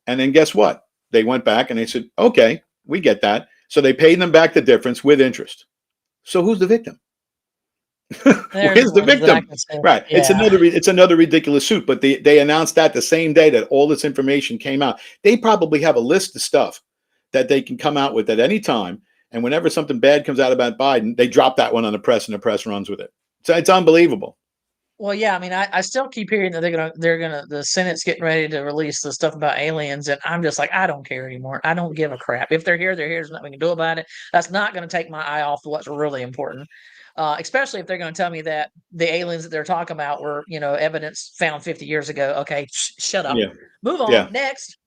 B: and then guess what? They went back and they said, "Okay, we get that." So they paid them back the difference with interest. So who's the victim?
A: There's
B: Where's the
A: one that I
B: victim?
A: can say.
B: Right.
A: Yeah.
B: It's another ridiculous suit. But they announced that the same day that all this information came out. They probably have a list of stuff that they can come out with at any time. And whenever something bad comes out about Biden, they drop that one on the press, and the press runs with it. So it's unbelievable.
A: Well, yeah, I mean, I still keep hearing that the Senate's getting ready to release the stuff about aliens, and I'm just like, I don't care anymore. I don't give a crap. If they're here, they're here. There's nothing we can do about it. That's not going to take my eye off of what's really important. Especially if they're going to tell me that the aliens that they're talking about were, evidence found 50 years ago. Okay, shut up.
B: Yeah.
A: Move on.
B: Yeah.
A: Next.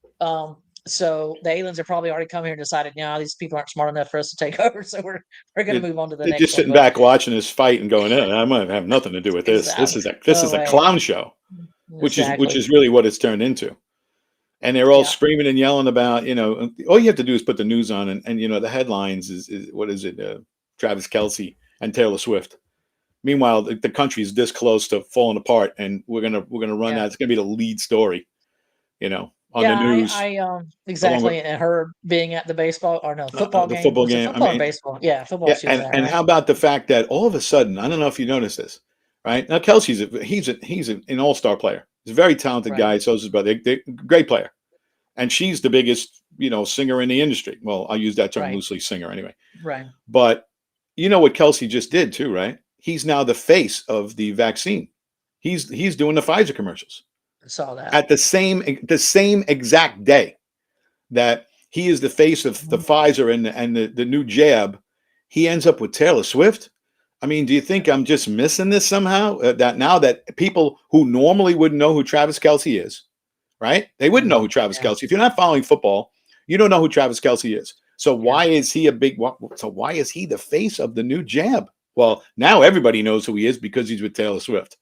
A: So the aliens have probably already come here and decided, no, these people aren't smart enough for us to take over. So we're going to move on to the
B: They're
A: next
B: just
A: one.
B: sitting
A: But
B: back watching this fight and going, I might have nothing to do with this. This
A: exactly.
B: is
A: Go
B: a
A: away.
B: clown show, which
A: Exactly.
B: is really what it's turned into. And they're all
A: Yeah.
B: screaming and yelling about, all you have to do is put the news on, and the headlines is what is it? Travis Kelce and Taylor Swift. Meanwhile, the country is this close to falling apart, and we're gonna run
A: Yeah.
B: that. It's gonna be the lead story, on the
A: Yeah,
B: news, along with
A: exactly, and her being at the baseball or no, football
B: the
A: game.
B: football
A: Was it
B: game. I
A: football or
B: mean,
A: baseball? Yeah, football
B: yeah,
A: she was at,
B: and
A: right?
B: how about the fact that all of a sudden, I don't know if you noticed this, right? Now Kelsey's an all-star player. He's a very talented
A: Right,
B: guy. So is his brother. Great player, and she's the biggest singer in the industry. Well, I'll use that term
A: right,
B: loosely, singer anyway.
A: right.
B: But you know what Kelsey just did too, right? He's now the face of the vaccine. He's doing the Pfizer commercials
A: I saw that.
B: at the same exact day that he is the face of the
A: Mhm.
B: Pfizer and the new jab. He ends up with Taylor Swift. I mean, do you think I'm just missing this somehow? That now that people who normally wouldn't know who Travis Kelce is, right? They wouldn't know who Travis
A: Yeah,
B: Kelce. If you're not following football, you don't know who Travis Kelce is. So
A: yeah,
B: why is he why is he the face of the new jab? Well, now everybody knows who he is because he's with Taylor Swift.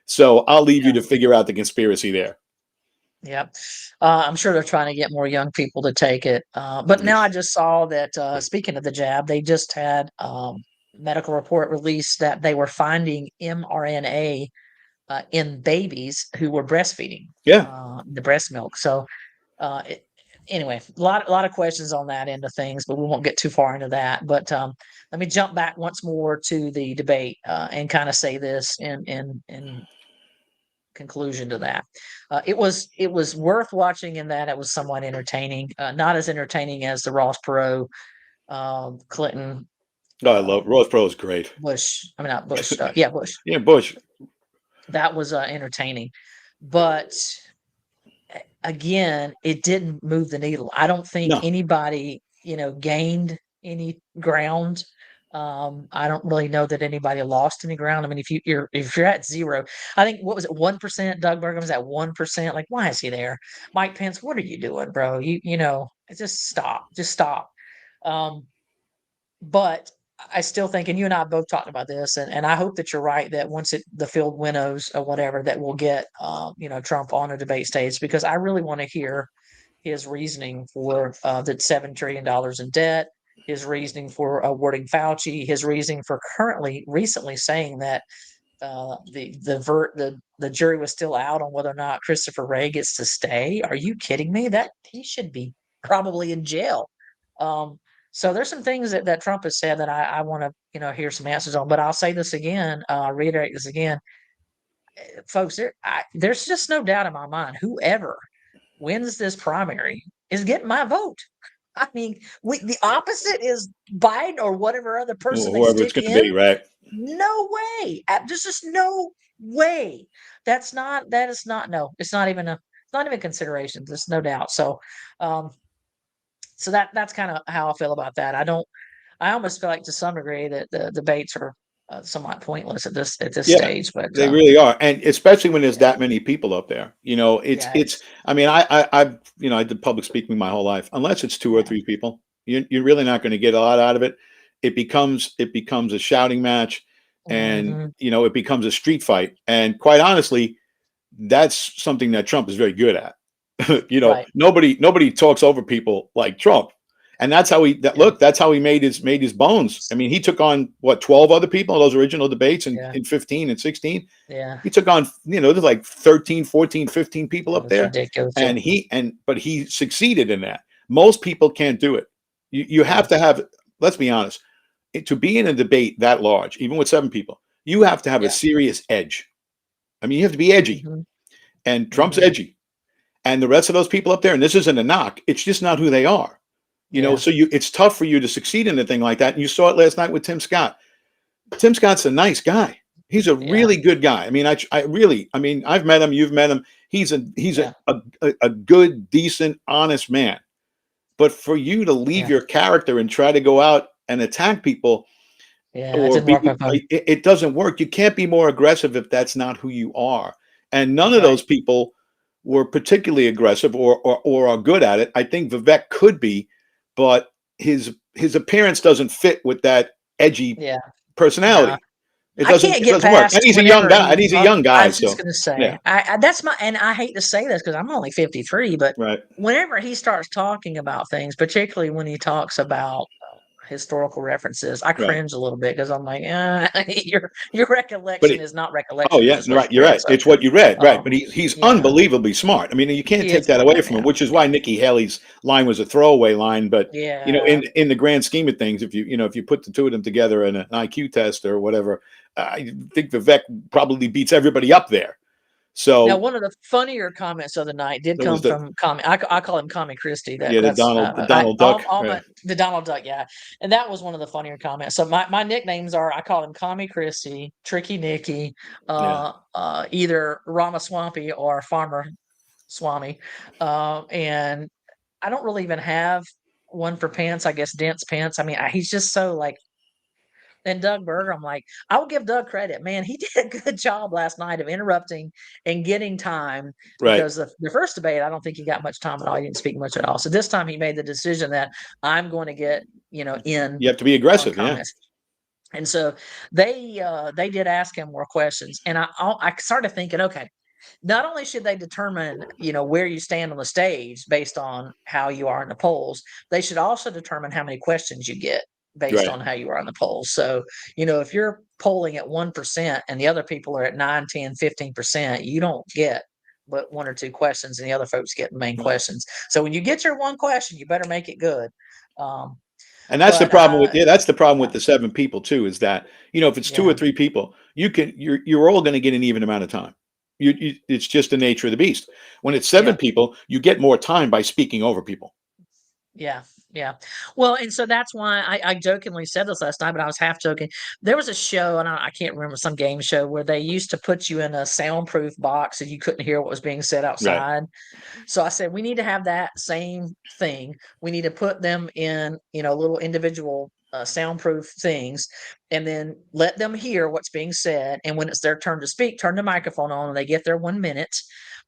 B: So I'll leave you
A: yeah,
B: to figure out the conspiracy there.
A: yeah. I'm sure they're trying to get more young people to take it. But now I just saw that, speaking of the jab, they just had medical report released that they were finding mRNA in babies who were breastfeeding
B: Yeah.
A: the breast milk. So uh, it, anyway, a lot of questions on that end of things, but we won't get too far into that. But let me jump back once more to the debate and kind of say this in conclusion to that. It was worth watching in that it was somewhat entertaining, not as entertaining as the Ross Perot, Clinton,
B: Oh, I love
A: um,
B: Rose Pro is great.
A: Bush. I mean, not Bush. Yeah, Bush.
B: Yeah, Bush.
A: That was entertaining, but again, it didn't move the needle. I don't think
B: No.
A: anybody, gained any ground. I don't really know that anybody lost any ground. I mean, if you're at zero, I think what was it, 1%? Doug Burgum was at 1%. Like, why is he there? Mike Pence, what are you doing, bro? Just stop, just stop. Um, but I still think, and you and I both talked about this, and I hope that you're right that once the field winnows or whatever, that we'll get Trump on a debate stage, because I really want to hear his reasoning for that $7 trillion in debt, his reasoning for awarding Fauci, his reasoning for recently saying that the jury was still out on whether or not Christopher Wray gets to stay. Are you kidding me? That he should be probably in jail. Um, so there's some things that Trump has said that I want to hear some answers on. But I'll say this again, reiterate this again, folks. There's just no doubt in my mind. Whoever wins this primary is getting my vote. I mean, the opposite is Biden or whatever other person they
B: whoever it's
A: stick
B: going to
A: in.
B: be, right?
A: No way. There's just no way. That is not, no, it's not even consideration. There's no doubt. Um, so that's kind of how I feel about that. I almost feel like to some degree that the debates are somewhat pointless at this
B: Yeah,
A: stage, but
B: they really are, and especially when there's that many people up there. It's
A: yeah,
B: it's. I mean, I did public speaking my whole life. Unless it's two or
A: yeah.
B: three people, you're really not going to get a lot out of it. It becomes a shouting match, and
A: Mhm.
B: it becomes a street fight. And quite honestly, that's something that Trump is very good at.
A: Right.
B: Nobody talks over people like Trump, and that's how
A: Yeah.
B: that's how he made his bones. I mean, he took on what 12 other people in those original debates in,
A: Yeah.
B: in 15 and 16.
A: Yeah.
B: He took on there's like 13, 14, 15 people
A: It
B: up
A: was
B: there,
A: ridiculous. Yeah.
B: but he succeeded in that. Most people can't do it. You
A: Yeah.
B: have to have, let's be honest, to be in a debate that large, even with 7 people, you have to have a
A: Yeah.
B: serious edge. I mean, you have to be edgy,
A: Mhm.
B: and Trump's
A: Mhm.
B: edgy, and the rest of those people up there, and this isn't a knock, it's just not who they are.
A: Yeah.
B: So it's tough for you to succeed in a thing like that. And you saw it last night with Tim Scott. Tim Scott's a nice guy. He's a
A: Yeah.
B: really good guy. I mean, I really, I mean, I've met him. You've met him. He's
A: Yeah.
B: a good, decent, honest man. But for you to leave
A: Yeah.
B: your character and try to go out and attack people
A: Yeah. It
B: or
A: didn't
B: be,
A: work with him.
B: it doesn't work. You can't be more aggressive if that's not who you are. And none of
A: Right.
B: those people were particularly aggressive or are good at it. I think Vivek could be, but his appearance doesn't fit with that edgy
A: Yeah. No.
B: personality. It
A: I
B: doesn't
A: can't
B: it
A: get
B: doesn't work. And
A: past
B: he's a young
A: whenever
B: guy.
A: he
B: And he's a
A: talk
B: young
A: I
B: guy.
A: was just
B: So
A: gonna say,
B: yeah,
A: I hate to say this because 'cause I'm only 53, but
B: right.
A: whenever he starts talking about things, particularly when he talks about historical references, I
B: Right.
A: cringe a little bit because I'm like, your
B: But
A: recollection is not
B: oh
A: recollection,"
B: yeah,
A: is what
B: right.
A: he
B: You're
A: said.
B: right.
A: So,
B: It's what you read, right? But
A: um,
B: he's
A: yeah,
B: unbelievably smart. I mean, you can't
A: he
B: take
A: is
B: that
A: smart,
B: away from him,
A: yeah.
B: which is why Nikki Haley's line was a throwaway line. But
A: Yeah.
B: in the grand scheme of things, if you put the two of them together in an IQ test or whatever, I think Vivek probably beats everybody up there.
A: Now,
B: So
A: one of the funnier comments of the night did
B: there was
A: come
B: the
A: from I call him Commie Christie.
B: yeah the
A: That's
B: Donald the
A: I
B: Donald Duck,
A: all
B: right?
A: my the Donald Duck, yeah, and that was one of the funnier comments. So my nicknames are, I call him Commie Christie, Tricky Nicky,
B: Yeah,
A: either Ramaswamy or Farmer Swami, and I don't really even have one for Pence. I guess Dense Pence. I mean, he's just so like. And Doug Berger, I'm like, I will give Doug credit. Man, he did a good job last night of interrupting and getting time,
B: right.
A: because the first debate, I don't think he got much time at all. He didn't speak much at all. So this time he made the decision that I'm going to get, in
B: You have to be
A: on
B: aggressive. Yeah,
A: comments. And so they did ask him more questions. And I started thinking, okay, not only should they determine, where you stand on the stage based on how you are in the polls, they should also determine how many questions you get based
B: right.
A: on how you are in the polls. So, if you're polling at 1% and the other people are at 9, 10, 15%, you don't get but one or two questions and the other folks get the main
B: Right.
A: questions. So when you get your one question, you better make it good. Um,
B: And that's the
A: but
B: problem with that's the problem with
A: yeah,
B: the 7 people too, is that if it's two or
A: yeah,
B: three people, you're all going to get an even amount of time. It's just the nature of the beast. When it's seven
A: yeah.
B: people, you get more time by speaking over people.
A: Yeah, yeah. Well, and so that's why I jokingly said this last night, but I was half joking. There was a show, and I can't remember, some game show where they used to put you in a soundproof box and you couldn't hear what was being said
B: Right.
A: outside. So I said, we need to have that same thing. We need to put them in, little individual soundproof things, and then let them hear what's being said. And when it's their turn to speak, turn the microphone on, and they get their 1 minute.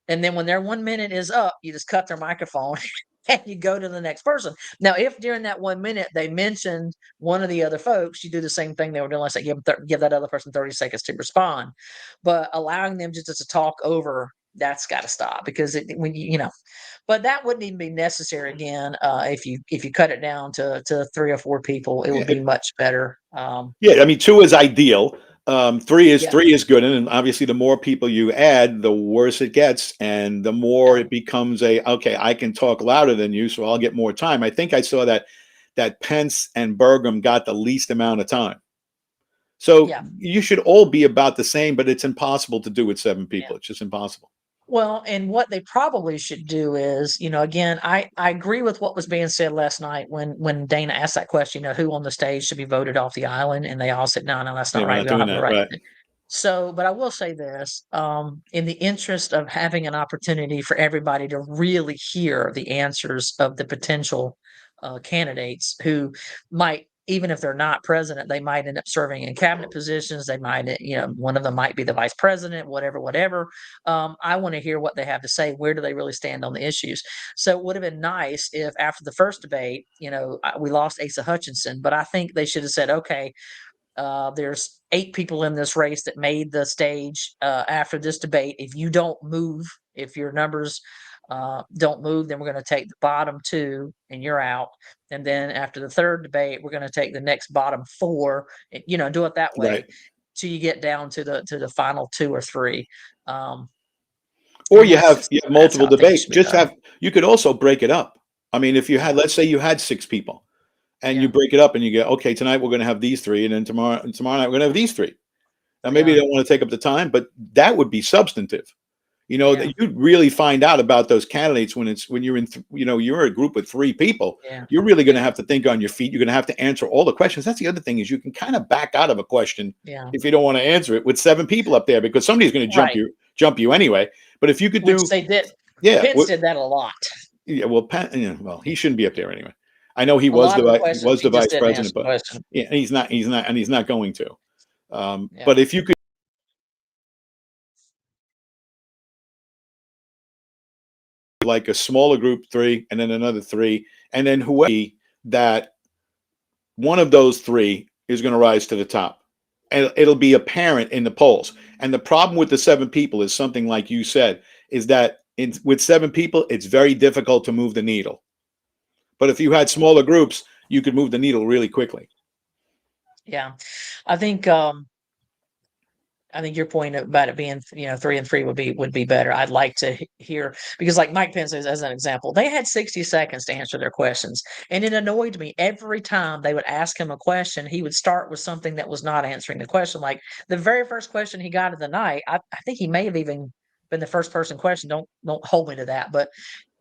A: And then when their 1 minute is up, you just cut their microphone and you go to the next person. Now, if during that 1 minute they mentioned one of the other folks, you do the same thing they were doing. Let's say give that other person 30 seconds to respond. But allowing them just to talk over, that's got to stop, because when but that wouldn't even be necessary again. If you cut it down to 3 or 4 people, it would
B: Yeah,
A: be much better.
B: yeah. I mean, two is ideal. Three is
A: Yeah,
B: good, and obviously, the more people you add, the worse it gets, and the more
A: yeah,
B: it becomes okay. I can talk louder than you, so I'll get more time. I think I saw that Pence and Burgum got the least amount of time. So
A: yeah,
B: you should all be about the same, but it's impossible to do with 7 people.
A: yeah.
B: It's just impossible.
A: Well, and what they probably should do is, again, I agree with what was being said last night when Dana asked that question, who on the stage should be voted off the island, and they all said, no, no, that's
B: Yeah,
A: not
B: we're
A: right.
B: not
A: We don't
B: doing
A: have the
B: that,
A: right.
B: right?
A: So, but I will say this, in the interest of having an opportunity for everybody to really hear the answers of the potential candidates who might, even if they're not president, they might end up serving in cabinet positions. They might, one of them might be the vice president, whatever, whatever. I want to hear what they have to say. Where do they really stand on the issues? So it would have been nice if after the first debate, we lost Asa Hutchinson, but I think they should have said, okay, there's 8 people in this race that made the stage after this debate. If you don't move, if your numbers don't move, then we're going to take the bottom 2 and you're out. And then after the third debate, we're going to take the next bottom 4. Do it that way
B: Right.
A: till you get down to the final 2 or 3. Um,
B: Or
A: and
B: you have
A: that's
B: multiple
A: how I think it
B: debates.
A: should be
B: Just
A: done.
B: have you could also break it up. I mean, if you had,
A: Yeah,
B: let's say you had 6 people, and you
A: yeah,
B: break it up and you go, okay, tonight we're going to have these 3, and then tomorrow night we're going to have these 3. Now maybe
A: yeah,
B: they don't want to take up the time, but that would be substantive.
A: yeah,
B: That you'd really find out about those candidates when you're in you're a group with 3 people.
A: yeah,
B: You're really going to
A: yeah,
B: have to think on your feet. You're going to have to answer all the questions. That's the other thing, is you can kind of back out of a question
A: yeah.
B: if you don't want to answer it with 7 people up there, because somebody's going to
A: Right.
B: jump you anyway. But if you could
A: Which
B: do,
A: they did.
B: yeah,
A: Pence did that a lot.
B: yeah, well, well, he shouldn't be up there anyway. I know he
A: A
B: was
A: lot of the
B: he
A: questions
B: was
A: he
B: the
A: just
B: vice
A: didn't answer
B: president,
A: the
B: but
A: question.
B: yeah, and he's not going to.
A: Yeah.
B: But if you could, like, a smaller group 3, and then another 3, and then whoever that one of those 3 is going to rise to the top, and it'll be apparent in the polls. And the problem with the 7 people is something like you said, is that with 7 people, it's very difficult to move the needle. But if you had
A: Yeah.
B: smaller groups, you could move the needle really quickly.
A: Yeah. I think your point about it being, 3 and 3 would be better. I'd like to hear, because like Mike Pence is, as an example, they had 60 seconds to answer their questions. And it annoyed me every time they would ask him a question, he would start with something that was not answering the question. Like the very first question he got of the night, I think he may have even been the first person question. Don't hold me to that. But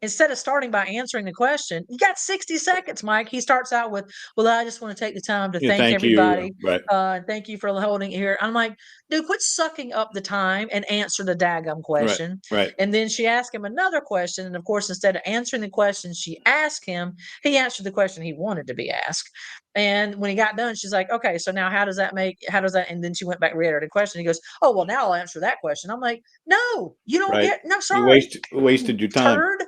A: instead of starting by answering the question, you got 60 seconds, Mike. He starts out with, well, I just want to take the time to
B: Yeah,
A: thank
B: thank you.
A: everybody.
B: Right,
A: Thank you for holding it here. I'm like, dude, quit sucking up the time and answer the daggum
B: right,
A: question.
B: right,
A: And then she asked him another question. And of course, instead of answering the question she asked him, he answered the question he wanted to be asked. And when he got done, she's like, okay, so now how does that? And then she went back, reiterated the question. He goes, oh, well, now I'll answer that question. I'm like, no, you don't
B: right.
A: get, no,
B: You
A: sorry,
B: wasted your time.
A: turd.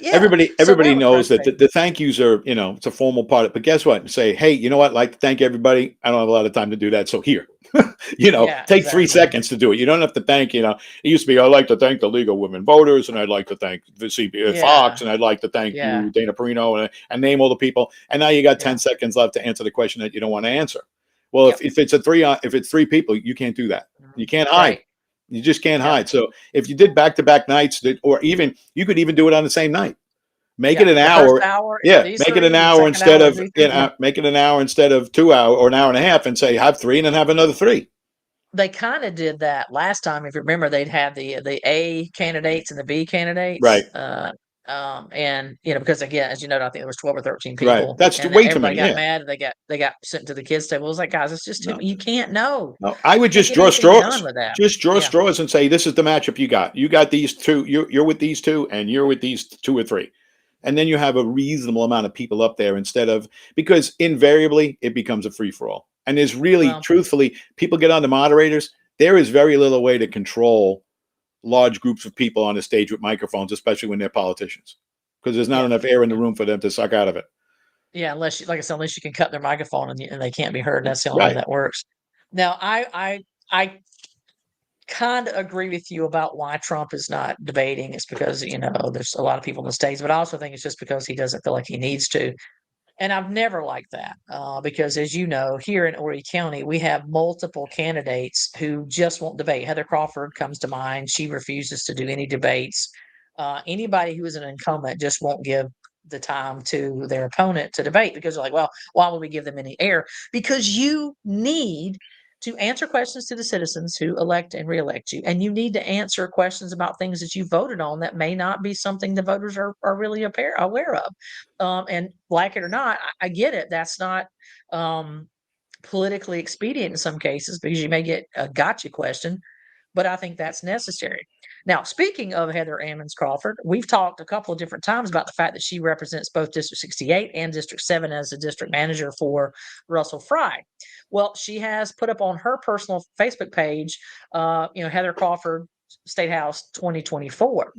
A: Yeah. So
B: Everybody
A: that was
B: knows that
A: frustrating.
B: the thank yous are, it's a formal part. But guess what? Say, hey, you know what? I'd like to thank everybody. I don't have a lot of time to do that. So here,
A: Yeah,
B: take three
A: exactly.
B: seconds to do it. You don't have to thank, it used to be, I'd like to thank the League of Women Voters, and I'd like to thank the
A: Yeah.
B: Fox, and I'd like to thank
A: Yeah.
B: you, Dana Perino, and name all the people. And now you got
A: Yeah.
B: 10 seconds left to answer the question that you don't want to answer. Well,
A: Yep.
B: if it's if it's 3 people, you can't do that. You can't hide.
A: Right.
B: You just can't
A: Yep.
B: hide. So if you did back-to-back nights, or even you could even do it on the same night. Make it
A: Yeah.
B: an
A: The first
B: hour.
A: hour is
B: Yeah,
A: these
B: make it an
A: 3, the
B: hour
A: second
B: instead
A: hour is
B: of
A: these 3. Yeah.
B: make it an hour instead of 2 hour or an hour and a half, and say have 3 and then have another 3.
A: They kinda did that last time. If you remember, they'd have the A candidates and the B candidates,
B: Right,
A: and, because again, as you know, I think there was 12 or 13
B: right.
A: people,
B: That's
A: and then
B: way too
A: everybody
B: many.
A: got
B: Yeah.
A: mad, and they got sent to the kids' table. It was like, "Guys, it's just too
B: No,
A: you can't know.
B: no. I would
A: You can't
B: just
A: get
B: draw
A: anything done
B: straws.
A: with that."
B: Just draw
A: Yeah.
B: straws and say, this is the matchup you got. You got these 2. You're with these 2, and you're with these 2 or 3. And then you have a reasonable amount of people up there instead of, because invariably it becomes a free for all. And there's really,
A: Well,
B: truthfully, people get on the moderators. There is very little way to control large groups of people on a stage with microphones, especially when they're politicians, because there's not
A: yeah,
B: enough air in the
A: yeah,
B: room for them to suck out of it.
A: yeah. Unless, like I said, unless you can cut their microphone and they can't be heard. That's the only way
B: Right.
A: that works. Now, I kind of agree with you about why Trump is not debating. It's because there's a lot of people in the states, but I also think it's just because he doesn't feel like he needs to. And I've never liked that because, as you know, here in Horry County, we have multiple candidates who just won't debate. Heather Crawford comes to mind. She refuses to do any debates. Anybody who is an incumbent just won't give the time to their opponent to debate because they're like, well, why would we give them any air? Because you need to answer questions to the citizens who elect and reelect you. And you need to answer questions about things that you voted on that may not be something the voters are really aware of. And like it or not, I get it. That's not politically expedient in some cases because you may get a gotcha question, but I think that's necessary. Now, speaking of Heather Ammons Crawford, we've talked a couple of different times about the fact that she represents both District 68 and District 7 as a district manager for Russell Fry. Well, she has put up on her personal Facebook page, Heather Crawford State House 2024.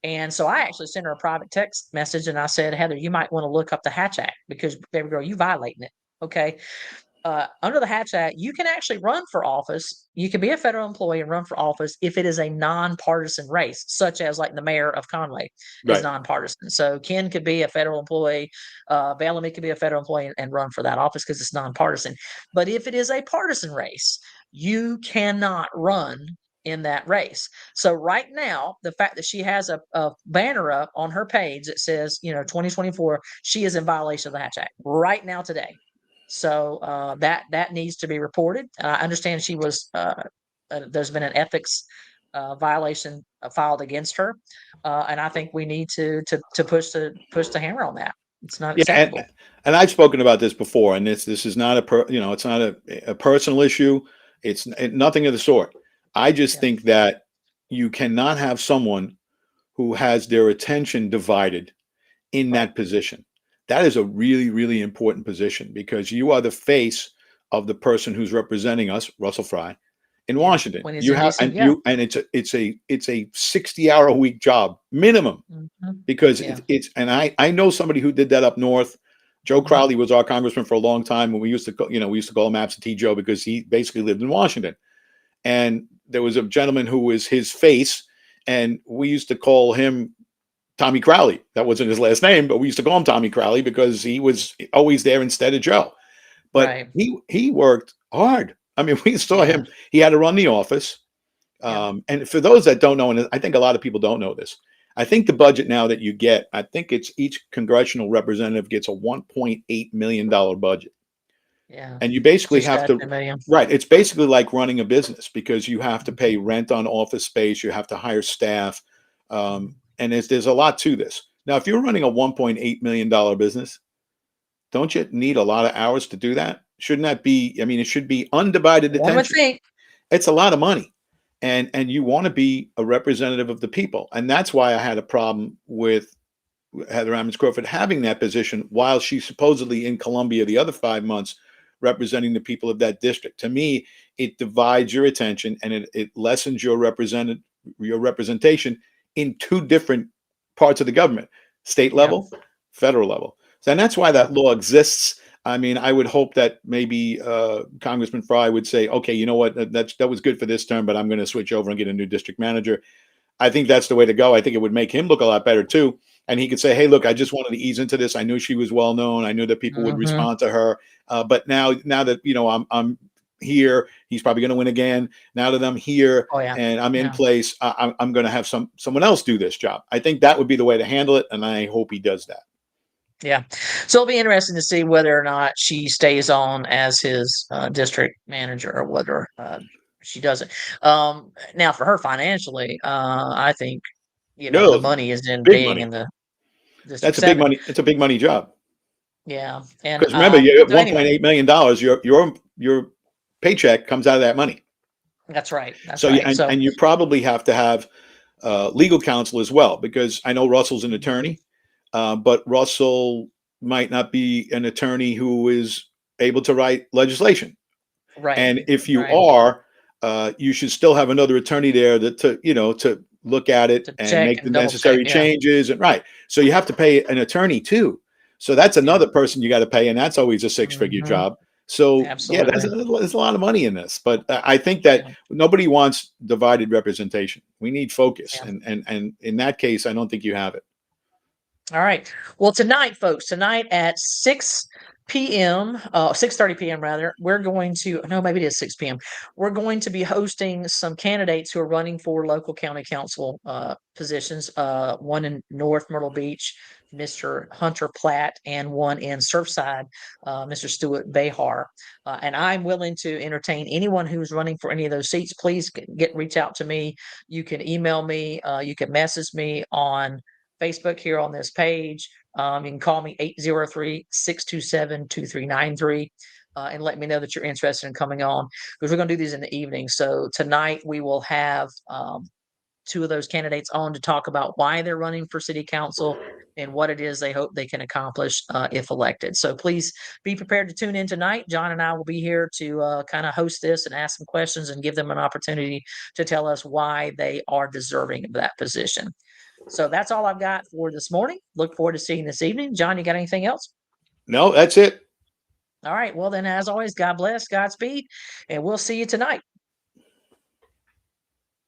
A: And so I actually sent her a private text message and I said, Heather, you might want to look up the Hatch Act because, baby girl, you violating it. Okay. Under the Hatch Act, you can actually run for office. You can be a federal employee and run for office if it is a nonpartisan race, such as like the mayor of Conway is
B: Right.
A: nonpartisan. So Ken could be a federal employee, Bellamy could be a federal employee and run for that office because it's nonpartisan. But if it is a partisan race, you cannot run in that race. So right now, the fact that she has a banner up on her page that says, 2024, she is in violation of the Hatch Act right now today. So that needs to be reported. I understand she was there's been an ethics violation filed against her, and I think we need to push the hammer on that. It's not
B: Yeah,
A: acceptable.
B: and I've spoken about this before, and this is not it's not a personal issue. It's nothing of the sort. I just
A: Yeah,
B: think that you cannot have someone who has their attention divided in
A: right.
B: that position. That is a really, really important position because you are the face of the person who's representing us, Russell Fry, in
A: Yeah,
B: Washington.
A: when he's
B: You
A: in
B: have
A: DC. Yeah.
B: and it's a 60-hour a week job minimum
A: Mhm.
B: because
A: Yeah.
B: it's and I know somebody who did that up north. Joe
A: Mhm.
B: Crowley was our congressman for a long time, and we used to call him Absentee Joe because he basically lived in Washington. And there was a gentleman who was his face, and we used to call him Tommy Crowley. That wasn't his last name, but we used to call him Tommy Crowley because he was always there instead of Joe. But
A: Right.
B: he worked hard. I mean, we saw
A: Yeah.
B: him. He had to run the office.
A: Yeah.
B: And for those that don't know, and I think a lot of people don't know this, I think the budget now that you get, I think it's each congressional representative gets a $1.8 million budget.
A: Yeah.
B: And you basically
A: Just
B: have
A: that
B: to,
A: 1,000,000.
B: right, it's basically like running a business because you have to
A: Mhm.
B: pay rent on office space, you have to hire staff.
A: Mhm.
B: And there's a lot to this. Now, if you're running a $1.8 million business, don't you need a lot of hours to do that? Shouldn't that be, I mean, it should be undivided
A: One would
B: attention.
A: think.
B: It's a lot of money. And you want to be a representative of the people. And that's why I had a problem with Heather Ammons Crawford having that position while she's supposedly in Columbia the other 5 months representing the people of that district. To me, it divides your attention and it lessens your representation in two different parts of the government, state
A: Yeah.
B: level, federal level. So, and that's why
A: Yeah.
B: that law exists. I mean, I would hope that maybe Congressman Fry would say, okay, you know what, that was good for this term, but I'm going to switch over and get a new district manager. I think that's the way to go. I think it would make him look a lot better too. And he could say, "Hey, look, I just wanted to ease into this. I knew she was well known. I knew that people would
A: Mhm.
B: respond to her. But now that I'm here, he's probably going to win again. Now that I'm here
A: Oh, yeah.
B: and I'm in
A: Yeah.
B: place, I'm going to have someone else do this job. I think that would be the way to handle it, and I hope he does that.
A: Yeah. So it'll be interesting to see whether or not she stays on as his district manager or whether she doesn't. Now, for her financially, I think, the
B: No,
A: money is in
B: big
A: being
B: money.
A: in the District
B: That's a big
A: 7.
B: money. It's a big money job
A: Yeah. And
B: because remember, you get
A: so anyway,
B: $1.8 million. Your paycheck comes out of that money.
A: that's right. That's
B: So you
A: right. So,
B: and you probably have to have legal counsel as well because I know Russell's an attorney. but Russell might not be an attorney who is able to write legislation.
A: Right.
B: And if you
A: Right.
B: are, you should still have another attorney there that to look at it
A: To
B: and
A: check
B: make the
A: and double check.
B: necessary
A: Yeah.
B: changes. And right, so you have to pay an attorney too. So that's
A: Yeah.
B: another person you got to pay, and that's always a six-figure
A: Hmm.
B: job. So yeah,
A: Absolutely.
B: there's a lot of money in this, but I think that
A: Yeah.
B: nobody wants divided representation. We need focus,
A: Yeah.
B: and in that case, I don't think you have it.
A: All right. Well, tonight, folks, tonight at 6 p.m., 6:30 p.m. rather, we're going to, no, maybe it is 6 p.m. We're going to be hosting some candidates who are running for local county council positions. One in North Myrtle Beach, Mr. Hunter Platt, and one in Surfside, Mr. Stewart Behar. And I'm willing to entertain anyone who's running for any of those seats. Please reach out to me. You can email me. You can message me on Facebook here on this page. You can call me 803-627-2393 and let me know that you're interested in coming on, because we're going to do these in the evening. So tonight we will have two of those candidates on to talk about why they're running for city council and what it is they hope they can accomplish if elected. So please be prepared to tune in tonight. John and I will be here to kind of host this and ask some questions and give them an opportunity to tell us why they are deserving of that position. So that's all I've got for this morning. Look forward to seeing you this evening. John, you got anything else?
B: No, that's it.
A: All right. Well, then, as always, God bless, Godspeed, and we'll see you tonight.